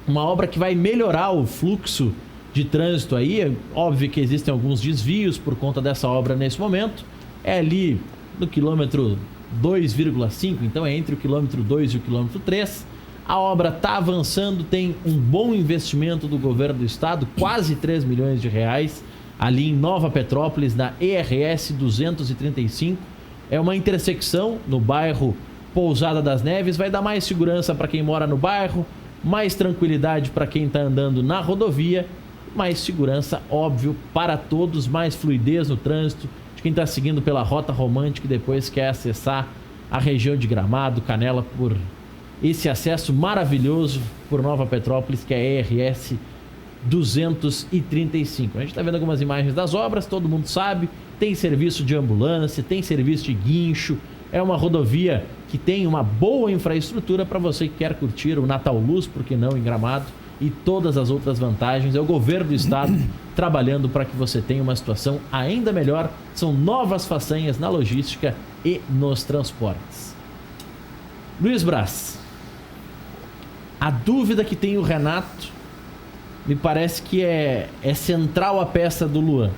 [SPEAKER 1] uma obra que vai melhorar o fluxo de trânsito aí. É óbvio que existem alguns desvios por conta dessa obra nesse momento. É ali no quilômetro 2,5, então é entre o quilômetro 2 e o quilômetro 3. A obra está avançando, tem um bom investimento do governo do estado, quase R$3 milhões, ali em Nova Petrópolis, na ERS 235. É uma intersecção no bairro Pousada das Neves, vai dar mais segurança para quem mora no bairro, mais tranquilidade para quem está andando na rodovia, mais segurança, óbvio, para todos, mais fluidez no trânsito, de quem está seguindo pela Rota Romântica e depois quer acessar a região de Gramado, Canela, por esse acesso maravilhoso por Nova Petrópolis, que é a ERS 235. A gente está vendo algumas imagens das obras, todo mundo sabe, tem serviço de ambulância, tem serviço de guincho, é uma rodovia que tem uma boa infraestrutura para você que quer curtir o Natal Luz, por que não, em Gramado, e todas as outras vantagens. É o governo do estado trabalhando para que você tenha uma situação ainda melhor. São novas façanhas na logística e nos transportes. Luiz Braz, a dúvida que tem o Renato, me parece que é central a peça do Luan.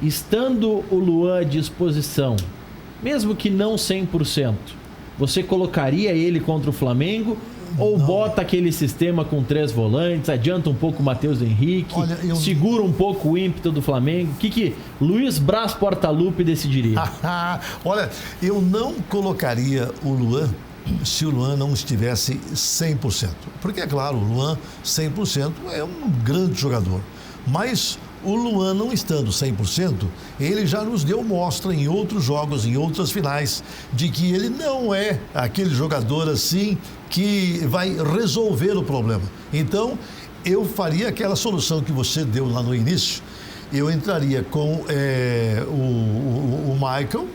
[SPEAKER 1] Estando o Luan à disposição, mesmo que não 100%, você colocaria ele contra o Flamengo? Ou não, bota aquele sistema com 3 volantes, adianta um pouco o Matheus Henrique, segura um pouco o ímpeto do Flamengo? O que Luiz Braz Portaluppi decidiria?
[SPEAKER 2] Olha, eu não colocaria o Luan se o Luan não estivesse 100%. Porque, é claro, o Luan 100% é um grande jogador. Mas o Luan não estando 100%, ele já nos deu mostra em outros jogos, em outras finais, de que ele não é aquele jogador assim que vai resolver o problema. Então, eu faria aquela solução que você deu lá no início. Eu entraria com o Michael,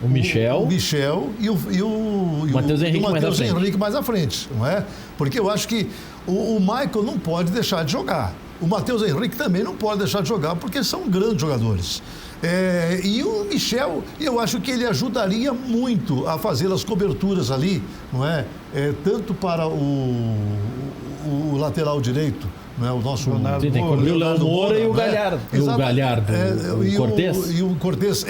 [SPEAKER 1] o
[SPEAKER 2] Michel e o
[SPEAKER 1] Matheus
[SPEAKER 2] Henrique mais à frente, não é? Porque eu acho que o Michael não pode deixar de jogar. O Matheus Henrique também não pode deixar de jogar, porque são grandes jogadores. E o Michel, eu acho que ele ajudaria muito a fazer as coberturas ali, não é? Tanto para o lateral direito, não é? O nosso
[SPEAKER 1] Sim, tem que cobrir o Léo Moura e o Galhardo. O Cortez.
[SPEAKER 2] E o Cortez,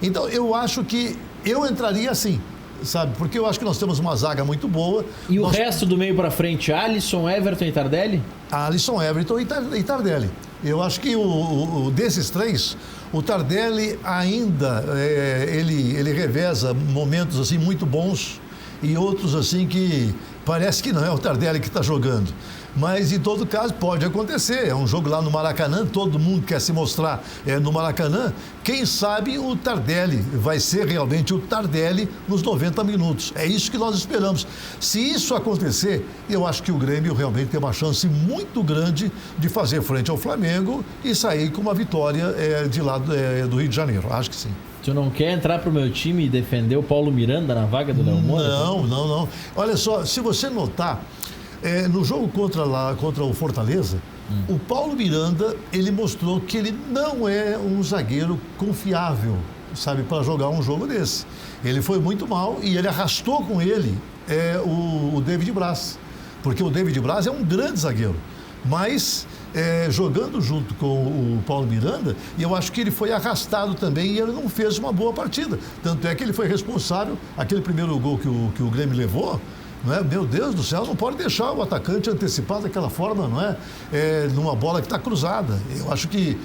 [SPEAKER 2] Então, eu acho que eu entraria assim, sabe? Porque eu acho que nós temos uma zaga muito boa.
[SPEAKER 1] E o resto do meio para frente, Alisson, Everton e Tardelli?
[SPEAKER 2] Alisson, Everton e Tardelli. Eu acho que desses três, o Tardelli ainda, ele reveza momentos assim muito bons e outros assim que parece que não é o Tardelli que está jogando. Mas, em todo caso, pode acontecer. É um jogo lá no Maracanã, todo mundo quer se mostrar no Maracanã. Quem sabe o Tardelli vai ser realmente o Tardelli nos 90 minutos. É isso que nós esperamos. Se isso acontecer, eu acho que o Grêmio realmente tem uma chance muito grande de fazer frente ao Flamengo e sair com uma vitória de lá do Rio de Janeiro. Acho que sim.
[SPEAKER 1] Tu não quer entrar pro meu time e defender o Paulo Miranda na vaga do Léo Moura?
[SPEAKER 2] Não. Olha só, se você notar, no jogo contra o Fortaleza, o Paulo Miranda, ele mostrou que ele não é um zagueiro confiável, sabe, para jogar um jogo desse. Ele foi muito mal e ele arrastou com ele o David Braz, porque o David Braz é um grande zagueiro, mas jogando junto com o Paulo Miranda, e eu acho que ele foi arrastado também e ele não fez uma boa partida. Tanto é que ele foi responsável, aquele primeiro gol que o Grêmio levou, não é? Meu Deus do céu, não pode deixar o atacante antecipar daquela forma, não é? Numa bola que está cruzada. Eu acho que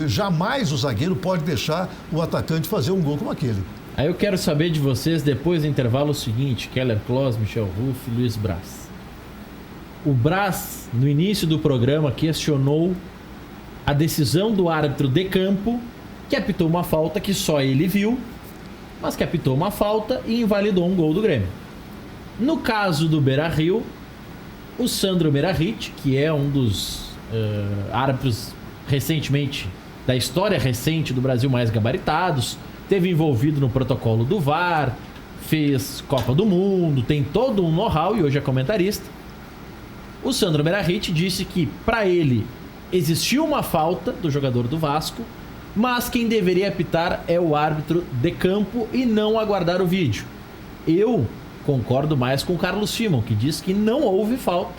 [SPEAKER 2] jamais o zagueiro pode deixar o atacante fazer um gol como aquele.
[SPEAKER 1] Aí eu quero saber de vocês, depois do intervalo, o seguinte: Keller Kloss, Michel Ruff e Luiz Braz. O Braz, no início do programa, questionou a decisão do árbitro de campo, que apitou uma falta que só ele viu, mas que apitou uma falta e invalidou um gol do Grêmio. No caso do Beira-Rio, o Sandro Meirahit, que é um dos árbitros recentemente, da história recente do Brasil mais gabaritados, esteve envolvido no protocolo do VAR, fez Copa do Mundo, tem todo um know-how e hoje é comentarista. O Sandro Meirahit disse que, para ele, existiu uma falta do jogador do Vasco, mas quem deveria apitar é o árbitro de campo e não aguardar o vídeo. Eu concordo mais com o Carlos Simon, que diz que não houve falta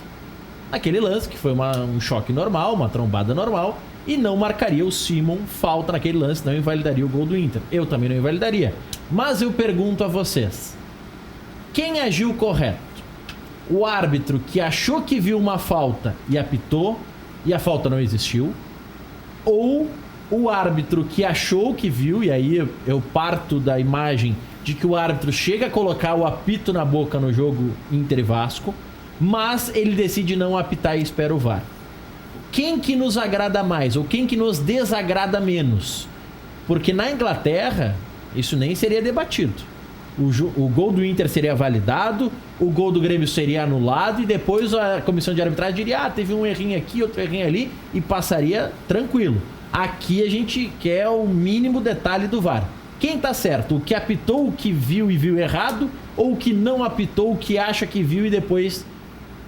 [SPEAKER 1] naquele lance, que foi um choque normal, uma trombada normal, e não marcaria o Simon falta naquele lance, não invalidaria o gol do Inter. Eu também não invalidaria. Mas eu pergunto a vocês, quem agiu correto? O árbitro que achou que viu uma falta e apitou, e a falta não existiu? Ou o árbitro que achou que viu, e aí eu parto da imagem de que o árbitro chega a colocar o apito na boca no jogo Inter e Vasco, mas ele decide não apitar e espera o VAR. Quem que nos agrada mais ou quem que nos desagrada menos? Porque na Inglaterra isso nem seria debatido. O gol do Inter seria validado, o gol do Grêmio seria anulado e depois a comissão de arbitragem diria, teve um errinho aqui, outro errinho ali, e passaria tranquilo. Aqui a gente quer o mínimo detalhe do VAR. Quem tá certo? O que apitou o que viu e viu errado, ou o que não apitou o que acha que viu e depois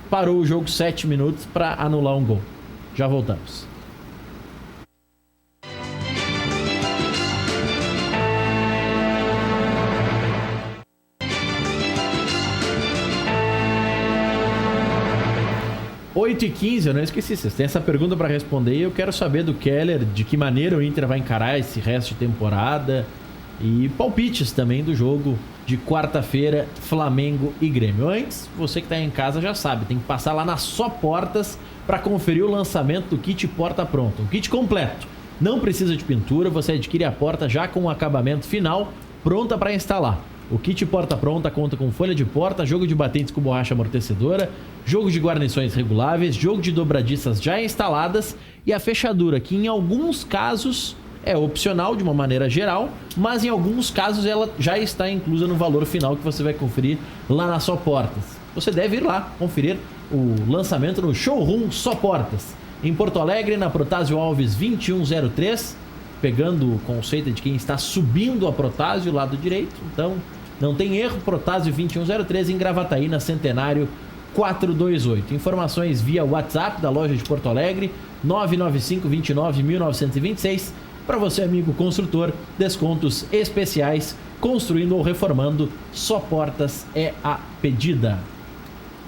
[SPEAKER 1] parou o jogo 7 minutos para anular um gol? Já voltamos. Oito e 15, eu não esqueci, vocês têm essa pergunta para responder e eu quero saber do Keller de que maneira o Inter vai encarar esse resto de temporada e palpites também do jogo de quarta-feira, Flamengo e Grêmio. Antes, você que está em casa já sabe, tem que passar lá na Só Portas para conferir o lançamento do kit porta pronto, um kit completo. Não precisa de pintura, você adquire a porta já com o acabamento final, pronta para instalar. O kit porta pronta conta com folha de porta, jogo de batentes com borracha amortecedora, jogo de guarnições reguláveis, jogo de dobradiças já instaladas e a fechadura, que em alguns casos é opcional de uma maneira geral, mas em alguns casos ela já está inclusa no valor final que você vai conferir lá na Só Portas. Você deve ir lá conferir o lançamento no Showroom Só Portas, em Porto Alegre, na Protásio Alves 2103, pegando o conceito de quem está subindo a Protásio, lado direito. Então, não tem erro, Protásio 2103, em Gravataí, na Centenário 428. Informações via WhatsApp da loja de Porto Alegre, 995 29 1926. Para você, amigo construtor, descontos especiais, construindo ou reformando, Só Portas é a pedida.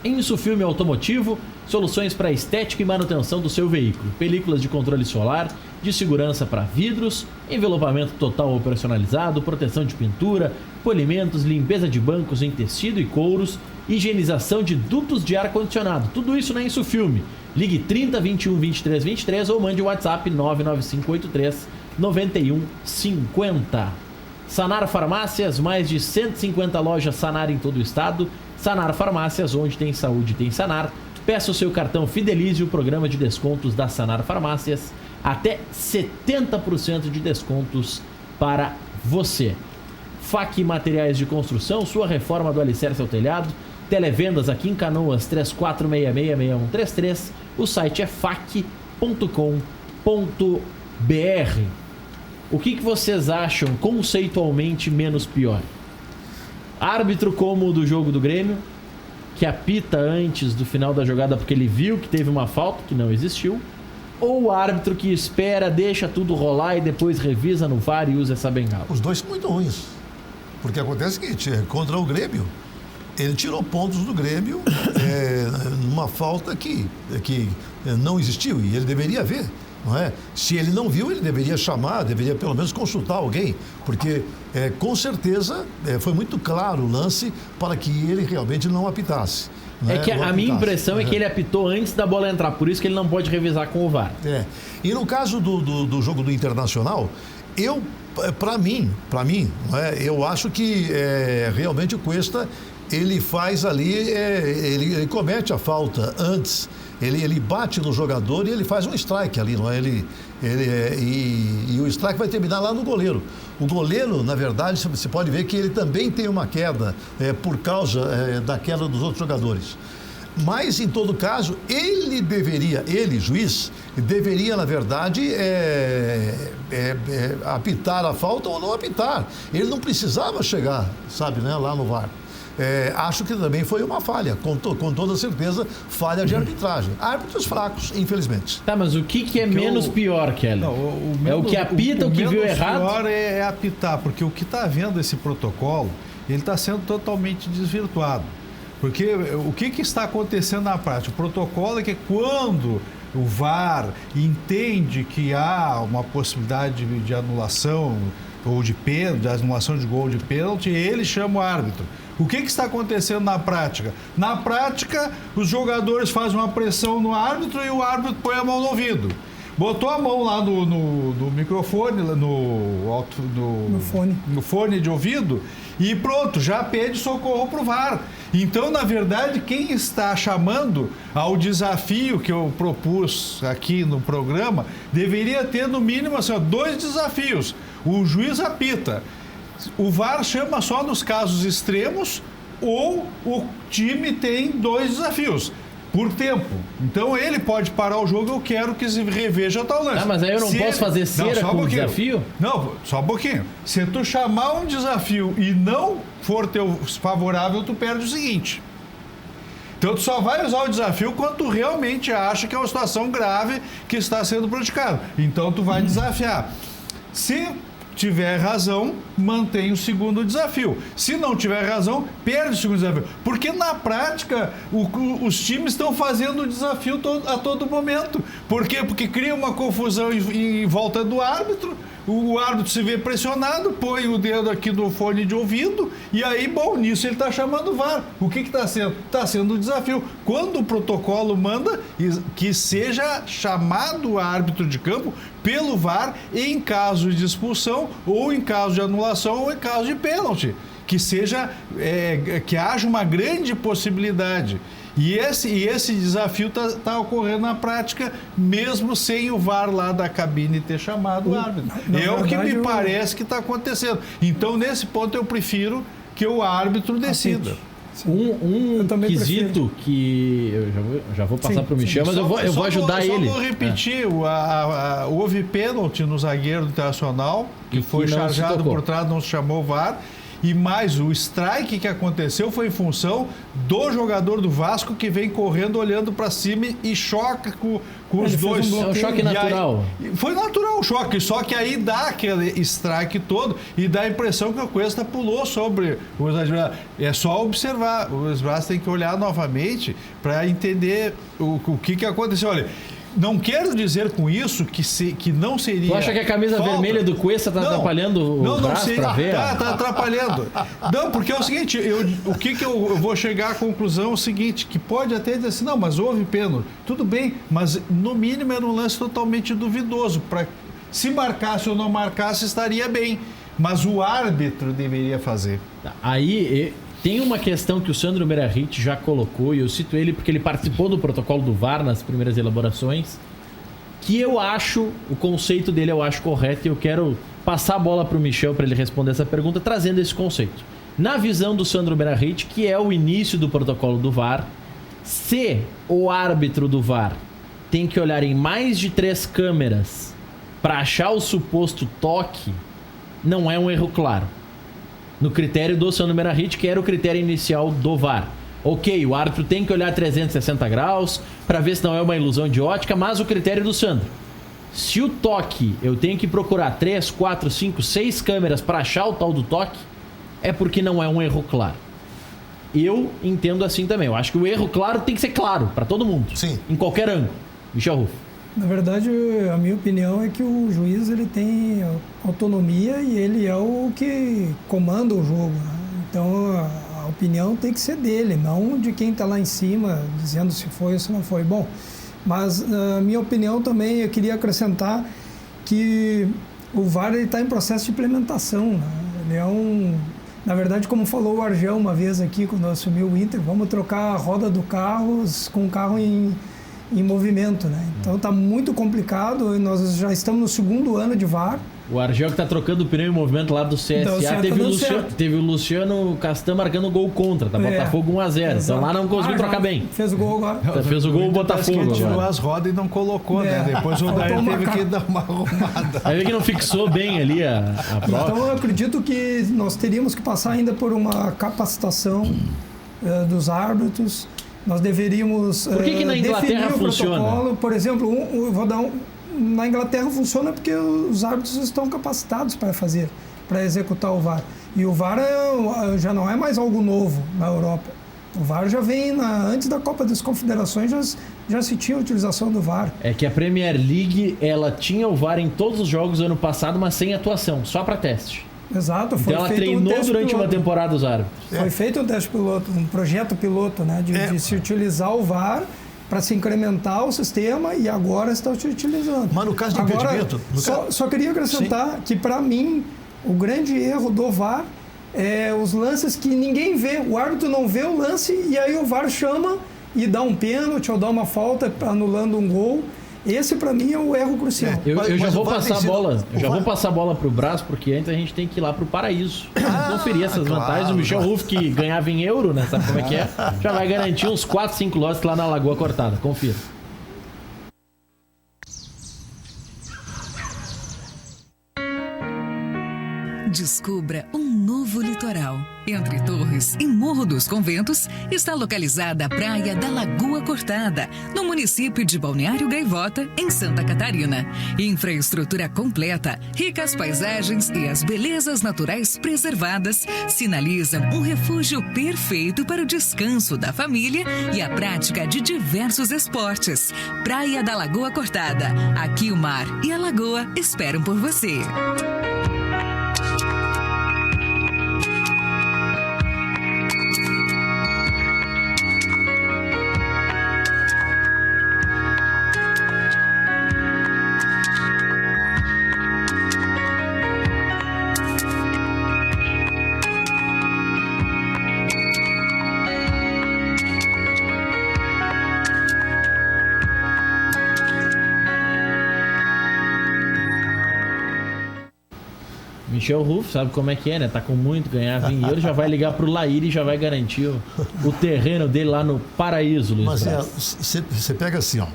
[SPEAKER 1] Insufilme Automotivo, soluções para estética e manutenção do seu veículo. Películas de controle solar, de segurança para vidros, envelopamento total ou personalizado, proteção de pintura, polimentos, limpeza de bancos em tecido e couros, higienização de dutos de ar-condicionado. Tudo isso na Insufilme. Ligue 30 21 23 23 ou mande o WhatsApp 99583 9150. Sanar Farmácias, mais de 150 lojas Sanar em todo o estado. Sanar Farmácias, onde tem saúde tem Sanar. Peça o seu cartão Fidelize, o programa de descontos da Sanar Farmácias. Até 70% de descontos para você. FAC Materiais de Construção, sua reforma do alicerce ao telhado. Televendas aqui em Canoas, 34666133. O site é fac.com.br. O que vocês acham conceitualmente menos pior? Árbitro como o do jogo do Grêmio, que apita antes do final da jogada porque ele viu que teve uma falta que não existiu, ou o árbitro que espera, deixa tudo rolar e depois revisa no VAR e usa essa bengala?
[SPEAKER 2] Os dois são muito ruins. Porque acontece o seguinte, contra o Grêmio, ele tirou pontos do Grêmio numa falta que não existiu e ele deveria ver. Não é? Se ele não viu, ele deveria chamar, deveria pelo menos consultar alguém, porque com certeza foi muito claro o lance para que ele realmente não apitasse.
[SPEAKER 1] É que a minha impressão é que ele apitou antes da bola entrar, por isso que ele não pode revisar com o VAR.
[SPEAKER 2] E no caso do jogo do Internacional, para mim, não é? Eu acho que realmente o Cuesta, ele faz ali, ele comete a falta antes. Ele bate no jogador e ele faz um strike ali, não é? E o strike vai terminar lá no goleiro. O goleiro, na verdade, você pode ver que ele também tem uma queda por causa da queda dos outros jogadores. Mas, em todo caso, juiz, deveria, na verdade, apitar a falta ou não apitar. Ele não precisava chegar, sabe, né, lá no VAR. Acho que também foi uma falha, com toda certeza, falha de arbitragem. Árbitros fracos, infelizmente.
[SPEAKER 1] Tá, mas o que é menos pior, Kelly? É o que apita, o que viu errado?
[SPEAKER 3] O pior é apitar, porque o que está havendo esse protocolo, ele está sendo totalmente desvirtuado. Porque o que está acontecendo na prática? O protocolo é que quando o VAR entende que há uma possibilidade de anulação ou de anulação de gol de pênalti, ele chama o árbitro. O que está acontecendo na prática? Na prática, os jogadores fazem uma pressão no árbitro e o árbitro põe a mão no ouvido. Botou a mão lá no microfone, no fone de ouvido e pronto, já pede socorro para o VAR. Então, na verdade, quem está chamando ao desafio que eu propus aqui no programa, deveria ter no mínimo assim, 2 desafios. O juiz apita. O VAR chama só nos casos extremos ou o time tem 2 desafios por tempo. Então ele pode parar o jogo, eu quero que se reveja tal lance.
[SPEAKER 1] Mas aí eu não posso fazer cera com o desafio?
[SPEAKER 3] Não, só um pouquinho. Se tu chamar um desafio e não for teu favorável, tu perde o seguinte. Então tu só vai usar o desafio quando tu realmente acha que é uma situação grave que está sendo praticada. Então tu vai desafiar. Se tiver razão, mantém o segundo desafio. Se não tiver razão, perde o segundo desafio. Porque na prática, os times estão fazendo o desafio a todo momento. Por quê? Porque cria uma confusão em volta do árbitro. O árbitro se vê pressionado, põe o dedo aqui no fone de ouvido e aí, bom, nisso ele está chamando o VAR. O que está sendo? Está sendo um desafio. Quando o protocolo manda que seja chamado o árbitro de campo pelo VAR em caso de expulsão ou em caso de anulação ou em caso de pênalti. que seja, que haja uma grande possibilidade. E esse desafio está ocorrendo na prática, mesmo sem o VAR lá da cabine ter chamado o árbitro. O que me parece que está acontecendo. Então, nesse ponto, eu prefiro que o árbitro decida.
[SPEAKER 1] Um quesito que eu já vou passar para o Michel, mas eu vou ajudar ele.
[SPEAKER 3] Só vou repetir, houve pênalti no zagueiro do Internacional, que foi chargeado por trás, não se chamou VAR. E mais, o strike que aconteceu foi em função do jogador do Vasco que vem correndo, olhando para cima e choca com os dois.
[SPEAKER 1] É um choque natural.
[SPEAKER 3] Aí, foi natural o choque, só que aí dá aquele strike todo e dá a impressão que o Cuesta pulou sobre os adversários. É só observar, os braços têm que olhar novamente para entender o que aconteceu. Olha, não quero dizer com isso que não seria.
[SPEAKER 1] Tu acha que a camisa
[SPEAKER 3] falta
[SPEAKER 1] vermelha do Cuesta está atrapalhando o braço para ver?
[SPEAKER 3] Tá atrapalhando. Não, porque é o seguinte, o que eu vou chegar à conclusão é o seguinte, que pode até dizer assim, não, mas houve pênalti. Tudo bem, mas no mínimo era um lance totalmente duvidoso. Se marcasse ou não marcasse, estaria bem. Mas o árbitro deveria fazer.
[SPEAKER 1] Aí tem uma questão que o Sandro Meirahit já colocou, e eu cito ele porque ele participou do protocolo do VAR nas primeiras elaborações, que eu acho, o conceito dele eu acho correto, e eu quero passar a bola para o Michel para ele responder essa pergunta, trazendo esse conceito. Na visão do Sandro Meirahit, que é o início do protocolo do VAR, se o árbitro do VAR tem que olhar em mais de 3 câmeras para achar o suposto toque, não é um erro claro. No critério do Sandro Meirahit, que era o critério inicial do VAR. Ok, o árbitro tem que olhar 360 graus para ver se não é uma ilusão de ótica, mas o critério do Sandro. Se o toque, eu tenho que procurar 3, 4, 5, 6 câmeras para achar o tal do toque, é porque não é um erro claro. Eu entendo assim também. Eu acho que o erro claro tem que ser claro para todo mundo.
[SPEAKER 2] Sim.
[SPEAKER 1] Em qualquer ângulo. Michel Ruff.
[SPEAKER 4] Na verdade, a minha opinião é que o juiz ele tem autonomia e ele é o que comanda o jogo, né? Então, a opinião tem que ser dele, não de quem está lá em cima dizendo se foi ou se não foi. Bom, mas a minha opinião também, eu queria acrescentar que o VAR está em processo de implementação, né? Ele é na verdade, como falou o Argel uma vez aqui, quando assumiu o Inter, vamos trocar a roda do carro com o carro em movimento, né? Então está muito complicado, nós já estamos no 2º ano de VAR.
[SPEAKER 1] O Argel que está trocando o pneu em movimento lá do CSA, então, teve o Luciano Castan marcando gol contra, tá? Botafogo 1-0, então lá não conseguiu trocar bem.
[SPEAKER 4] Fez o gol agora.
[SPEAKER 1] Fez o gol o Botafogo
[SPEAKER 3] Ele tirou
[SPEAKER 1] agora.
[SPEAKER 3] as rodas e não colocou, né? Depois o Dair teve que dar uma arrumada.
[SPEAKER 1] Aí vê que não fixou bem ali a prova.
[SPEAKER 4] Então eu acredito que nós teríamos que passar ainda por uma capacitação dos árbitros. Nós deveríamos
[SPEAKER 1] Por que na Inglaterra funciona?
[SPEAKER 4] Protocolo. Por exemplo, eu vou dar na Inglaterra funciona porque os árbitros estão capacitados para executar o VAR. E o VAR já não é mais algo novo na Europa. O VAR já vem antes da Copa das Confederações, já se tinha a utilização do VAR.
[SPEAKER 1] É que a Premier League, ela tinha o VAR em todos os jogos do ano passado, mas sem atuação, só para teste.
[SPEAKER 4] Exato, foi
[SPEAKER 1] então ela
[SPEAKER 4] feito
[SPEAKER 1] treinou
[SPEAKER 4] teste
[SPEAKER 1] durante
[SPEAKER 4] piloto.
[SPEAKER 1] uma temporada os árbitros.
[SPEAKER 4] Foi feito um teste piloto, um projeto piloto, né, de se utilizar o VAR para se incrementar o sistema e agora está se utilizando.
[SPEAKER 2] Mas no caso de impedimento...
[SPEAKER 4] Só queria acrescentar que, para mim, o grande erro do VAR é os lances que ninguém vê. O árbitro não vê o lance e aí o VAR chama e dá um pênalti ou dá uma falta anulando um gol. Esse, para mim, é o erro crucial.
[SPEAKER 1] Eu já vou passar a bola. Eu já vou passar a bola pro Brás, porque antes a gente tem que ir lá pro Paraíso. Conferir essas vantagens. O Michel Ruff, que ganhava em euro, né? Sabe como é que é? Já vai garantir uns 4, 5 lotes lá na Lagoa Cortada. Confira.
[SPEAKER 6] Descubra um novo litoral. Entre Torres e Morro dos Conventos está localizada a Praia da Lagoa Cortada, no município de Balneário Gaivota, em Santa Catarina. Infraestrutura completa, ricas paisagens e as belezas naturais preservadas sinalizam um refúgio perfeito para o descanso da família e a prática de diversos esportes. Praia da Lagoa Cortada. Aqui o mar e a lagoa esperam por você.
[SPEAKER 1] Michel Ruff sabe como é que é, né? Tá com muito, ganhava em euro, já vai ligar pro Laíri e já vai garantir o terreno dele lá no Paraíso, Luiz
[SPEAKER 2] Mas
[SPEAKER 1] Braz.
[SPEAKER 2] você pega assim, ó.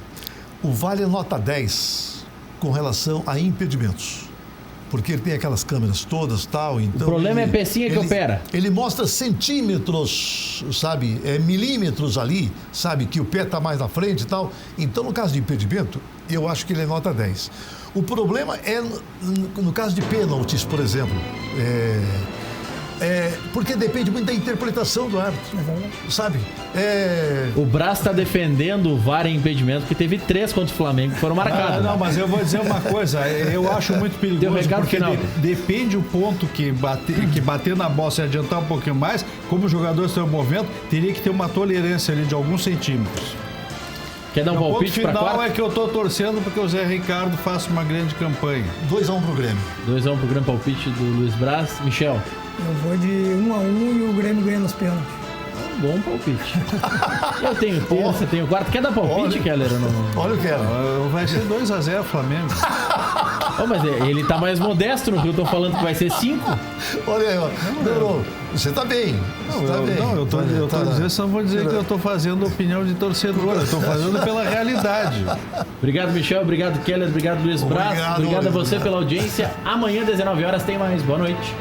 [SPEAKER 2] O Vale é nota 10 com relação a impedimentos. Porque ele tem aquelas câmeras todas tal, então...
[SPEAKER 1] O problema é a pecinha que opera.
[SPEAKER 2] Ele mostra centímetros, sabe, milímetros ali, sabe, que o pé está mais na frente e tal. Então, no caso de impedimento, eu acho que ele é nota 10. O problema é no caso de pênaltis, por exemplo. Porque depende muito da interpretação do árbitro, sabe?
[SPEAKER 1] O Braz está defendendo o VAR em impedimento, porque teve 3 contra o Flamengo que foram marcados.
[SPEAKER 3] Não, mas eu vou dizer uma coisa, eu acho muito perigoso,
[SPEAKER 1] Deu recado
[SPEAKER 3] porque
[SPEAKER 1] final.
[SPEAKER 3] Depende o ponto que bater na bola, se adiantar um pouquinho mais, como os jogadores estão em movimento, teria que ter uma tolerância ali de alguns centímetros.
[SPEAKER 1] Quer dar um
[SPEAKER 3] O
[SPEAKER 1] palpite para
[SPEAKER 3] final
[SPEAKER 1] quarta?
[SPEAKER 3] é que eu estou torcendo porque o Zé Ricardo faça uma grande campanha.
[SPEAKER 2] 2-1 pro Grêmio.
[SPEAKER 1] 2-1 pro grande palpite do Luiz Braz. Michel,
[SPEAKER 4] Eu vou de 1-1 e o Grêmio ganha nos pênaltis.
[SPEAKER 1] bom palpite. Eu tenho terça, tenho quarta. Quer dar palpite, Keller? Ou não?
[SPEAKER 2] Olha o que era.
[SPEAKER 3] Vai ser 2-0 Flamengo.
[SPEAKER 1] Oh, mas ele tá mais modesto no que eu tô falando que vai ser 5.
[SPEAKER 2] Olha aí, ó. Não, você tá bem. Você tá bem.
[SPEAKER 3] Eu tô dizendo, só vou dizer que eu tô fazendo opinião de torcedor, eu tô fazendo pela realidade.
[SPEAKER 1] Obrigado, Michel. Obrigado, Keller. Obrigado, Luiz Braz. Obrigado a você pela audiência. Amanhã, 19 horas, tem mais. Boa noite.